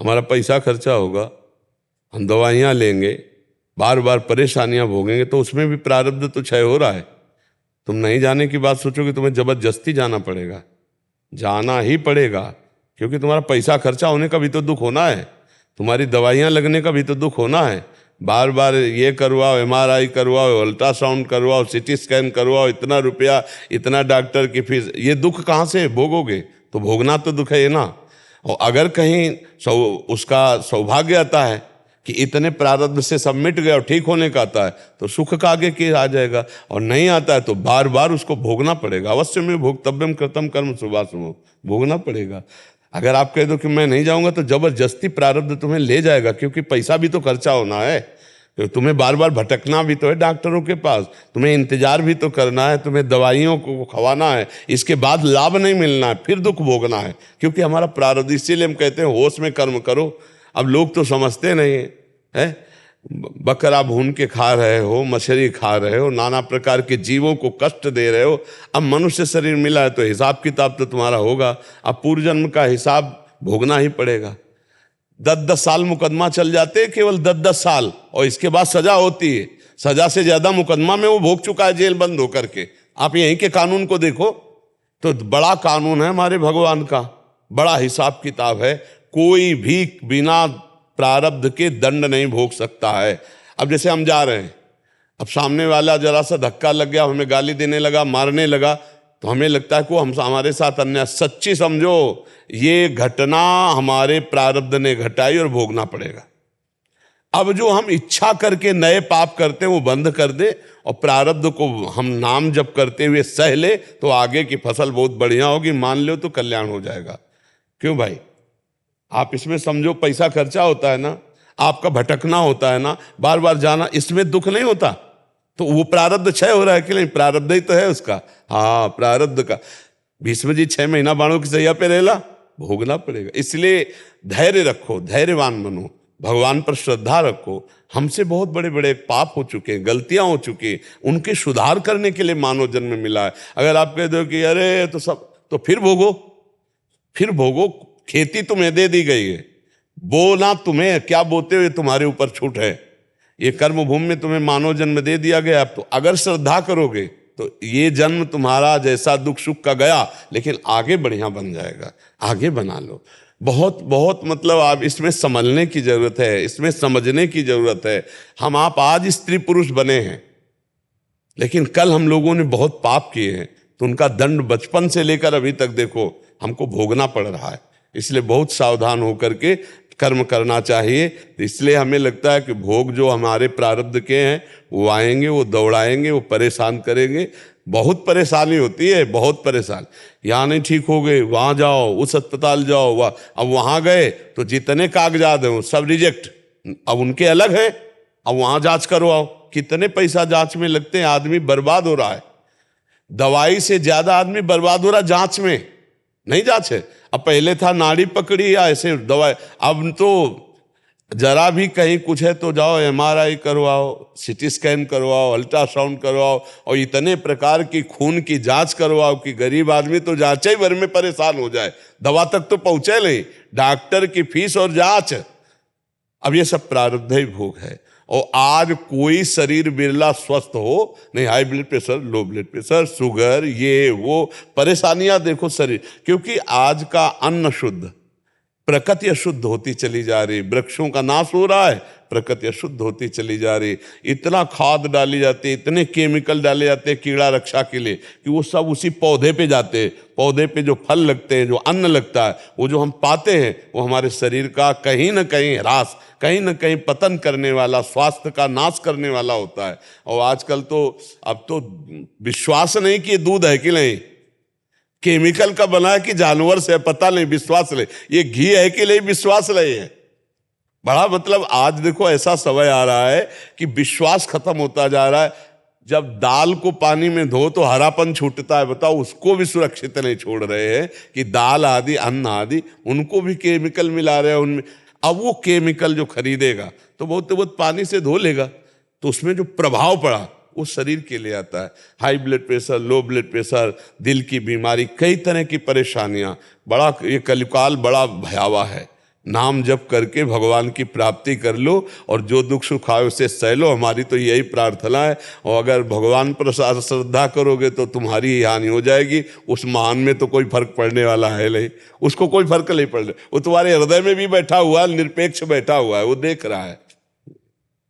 हमारा पैसा खर्चा होगा, हम दवाइयाँ लेंगे, बार बार परेशानियां भोगेंगे, तो उसमें भी प्रारब्ध तो क्षय हो रहा है। तुम नहीं जाने की बात सोचोगे, तुम्हें जबरदस्ती जाना पड़ेगा, जाना ही पड़ेगा। क्योंकि तुम्हारा पैसा खर्चा होने का भी तो दुख होना है, तुम्हारी दवाइयाँ लगने का भी तो दुख होना है। बार बार ये करवाओ, MRI करवाओ, अल्ट्रासाउंड करवाओ, CT स्कैन करवाओ, इतना रुपया, इतना डॉक्टर की फीस, ये दुख कहाँ से भोगोगे? तो भोगना तो दुख है ना। और अगर कहीं उसका सौभाग्य आता है कि इतने प्रारब्ध से सब मिट गया और ठीक होने का आता है, तो सुख का आगे के आ जाएगा। और नहीं आता है तो बार बार उसको भोगना पड़ेगा। अवश्य में भोक्तव्यम कृतम कर्म शुभाशुभम, भोगना पड़ेगा। अगर आप कह दो कि मैं नहीं जाऊंगा तो जबरदस्ती प्रारब्ध तुम्हें ले जाएगा, क्योंकि पैसा भी तो खर्चा होना है, तो तुम्हें बार बार भटकना भी तो है डॉक्टरों के पास, तुम्हें इंतजार भी तो करना है, तुम्हें दवाइयों को खवाना है, इसके बाद लाभ नहीं मिलना है, फिर दुख भोगना है, क्योंकि हमारा प्रारब्ध। इसीलिए हम कहते हैं होश में कर्म करो। अब लोग तो समझते नहीं है। बकरा भून के खा रहे हो, मछली खा रहे हो, नाना प्रकार के जीवों को कष्ट दे रहे हो। अब मनुष्य शरीर मिला है तो हिसाब किताब तो तुम्हारा होगा। अब पूर्व जन्म का हिसाब भोगना ही पड़ेगा। 10-10 साल मुकदमा चल जाते हैं, केवल 10-10 साल, और इसके बाद सजा होती है। सजा से ज्यादा मुकदमा में वो भोग चुका है जेल बंद होकर के। आप यहीं के कानून को देखो तो बड़ा कानून है हमारे भगवान का, बड़ा हिसाब किताब है। कोई भी बिना प्रारब्ध के दंड नहीं भोग सकता है। अब जैसे हम जा रहे हैं, अब सामने वाला जरा सा धक्का लग गया, हमें गाली देने लगा, मारने लगा, तो हमें लगता है कि वो हम हमारे साथ अन्याय। सच्ची समझो, ये घटना हमारे प्रारब्ध ने घटाई और भोगना पड़ेगा। अब जो हम इच्छा करके नए पाप करते हैं वो बंद कर दे और प्रारब्ध को हम नाम जप करते हुए सह ले, तो आगे की फसल बहुत बढ़िया होगी। मान लो तो कल्याण हो जाएगा। क्यों भाई? आप इसमें समझो, पैसा खर्चा होता है ना, आपका भटकना होता है ना, बार बार जाना, इसमें दुख नहीं होता। तो वो प्रारब्ध क्षय हो रहा है कि नहीं? प्रारब्ध ही तो है उसका। हाँ, प्रारब्ध का। भीष्म जी 6 महीना बाणों की सैया पे रहेला, भोगना पड़ेगा। इसलिए धैर्य रखो, धैर्यवान बनो, भगवान पर श्रद्धा रखो। हमसे बहुत बड़े बड़े पाप हो चुके हैं, गलतियां हो चुकी हैं, उनके सुधार करने के लिए मानव जन्म मिला है। अगर आप कह दो कि अरे तो सब, तो फिर भोगो, फिर भोगो। खेती तुम्हें दे दी गई है, बोना तुम्हें, क्या बोते हुए तुम्हारे ऊपर छूट है। ये कर्म भूमि में तुम्हें मानव जन्म दे दिया गया। तो अगर श्रद्धा करोगे तो ये जन्म तुम्हारा जैसा दुख सुख का गया, लेकिन आगे बढ़िया बन जाएगा। आगे बना लो। बहुत बहुत मतलब आप इसमें समझने की जरूरत है, इसमें समझने की जरूरत है। हम आप आज स्त्री पुरुष बने हैं, लेकिन कल हम लोगों ने बहुत पाप किए हैं, तो उनका दंड बचपन से लेकर अभी तक देखो हमको भोगना पड़ रहा है। इसलिए बहुत सावधान होकर के कर्म करना चाहिए। तो इसलिए हमें लगता है कि भोग जो हमारे प्रारब्ध के हैं वो आएंगे, वो दौड़ाएंगे, वो परेशान करेंगे। बहुत परेशानी होती है, बहुत परेशान। यहाँ नहीं ठीक हो गए, वहाँ जाओ, उस अस्पताल जाओ, वहाँ, अब वहाँ गए तो जितने कागजात हैं वो सब रिजेक्ट, अब उनके अलग हैं, अब वहाँ जांच करवाओ। कितने पैसा जांच में लगते हैं, आदमी बर्बाद हो रहा है। दवाई से ज्यादा आदमी बर्बाद हो रहा है जांच में, नहीं जांच है। अब पहले था नाड़ी पकड़ी या ऐसे दवाई, अब तो जरा भी कहीं कुछ है तो जाओ MRI करवाओ, CT स्कैन करवाओ, अल्ट्रासाउंड करवाओ, और इतने प्रकार की खून की जांच करवाओ कि गरीब आदमी तो जांच ही भर में परेशान हो जाए, दवा तक तो पहुंचे नहीं, डॉक्टर की फीस और जांच। अब ये सब प्रारब्ध ही भोग है। और आज कोई शरीर बिरला स्वस्थ हो नहीं, high blood pressure, low blood pressure, sugar, ये वो परेशानियां देखो शरीर। क्योंकि आज का अन्न शुद्ध, प्रकृति अशुद्ध होती चली जा रही, वृक्षों का नाश हो रहा है, प्रकृति अशुद्ध होती चली जा रही। इतना खाद डाली जाती है, इतने केमिकल डाले जाते हैं कीड़ा रक्षा के लिए कि वो सब उसी पौधे पे जाते हैं। पौधे पे जो फल लगते हैं, जो अन्न लगता है, वो जो हम पाते हैं, वो हमारे शरीर का कहीं ना कहीं ह्रास, कहीं ना कहीं पतन करने वाला, स्वास्थ्य का नाश करने वाला होता है। और आजकल तो अब तो विश्वास नहीं कि ये दूध है कि नहीं, केमिकल का बना है कि जानवर से, पता नहीं, विश्वास नहीं। ये घी है कि नहीं, विश्वास नहीं है। बड़ा मतलब आज देखो ऐसा समय आ रहा है कि विश्वास खत्म होता जा रहा है। जब दाल को पानी में धो तो हरापन छूटता है, बताओ, उसको भी सुरक्षित नहीं छोड़ रहे हैं कि दाल आदि, अन्न आदि, उनको भी केमिकल मिला रहे हैं उनमें। अब वो केमिकल जो खरीदेगा तो बहुत पानी से धो लेगा, तो उसमें जो प्रभाव पड़ा वो शरीर के लिए आता है। High blood pressure, low blood pressure, दिल की बीमारी, कई तरह की परेशानियां। बड़ा ये कलिकाल बड़ा भयावह है। नाम जप करके भगवान की प्राप्ति कर लो और जो दुख सुख आए उसे सह लो। हमारी तो यही प्रार्थना है। और अगर भगवान पर श्रद्धा करोगे तो तुम्हारी ही हानि हो जाएगी। उस महान में तो कोई फर्क पड़ने वाला है नहीं, उसको कोई फर्क नहीं पड़ रहा। वो तुम्हारे हृदय में भी बैठा हुआ है, निरपेक्ष बैठा हुआ है, वो देख रहा है।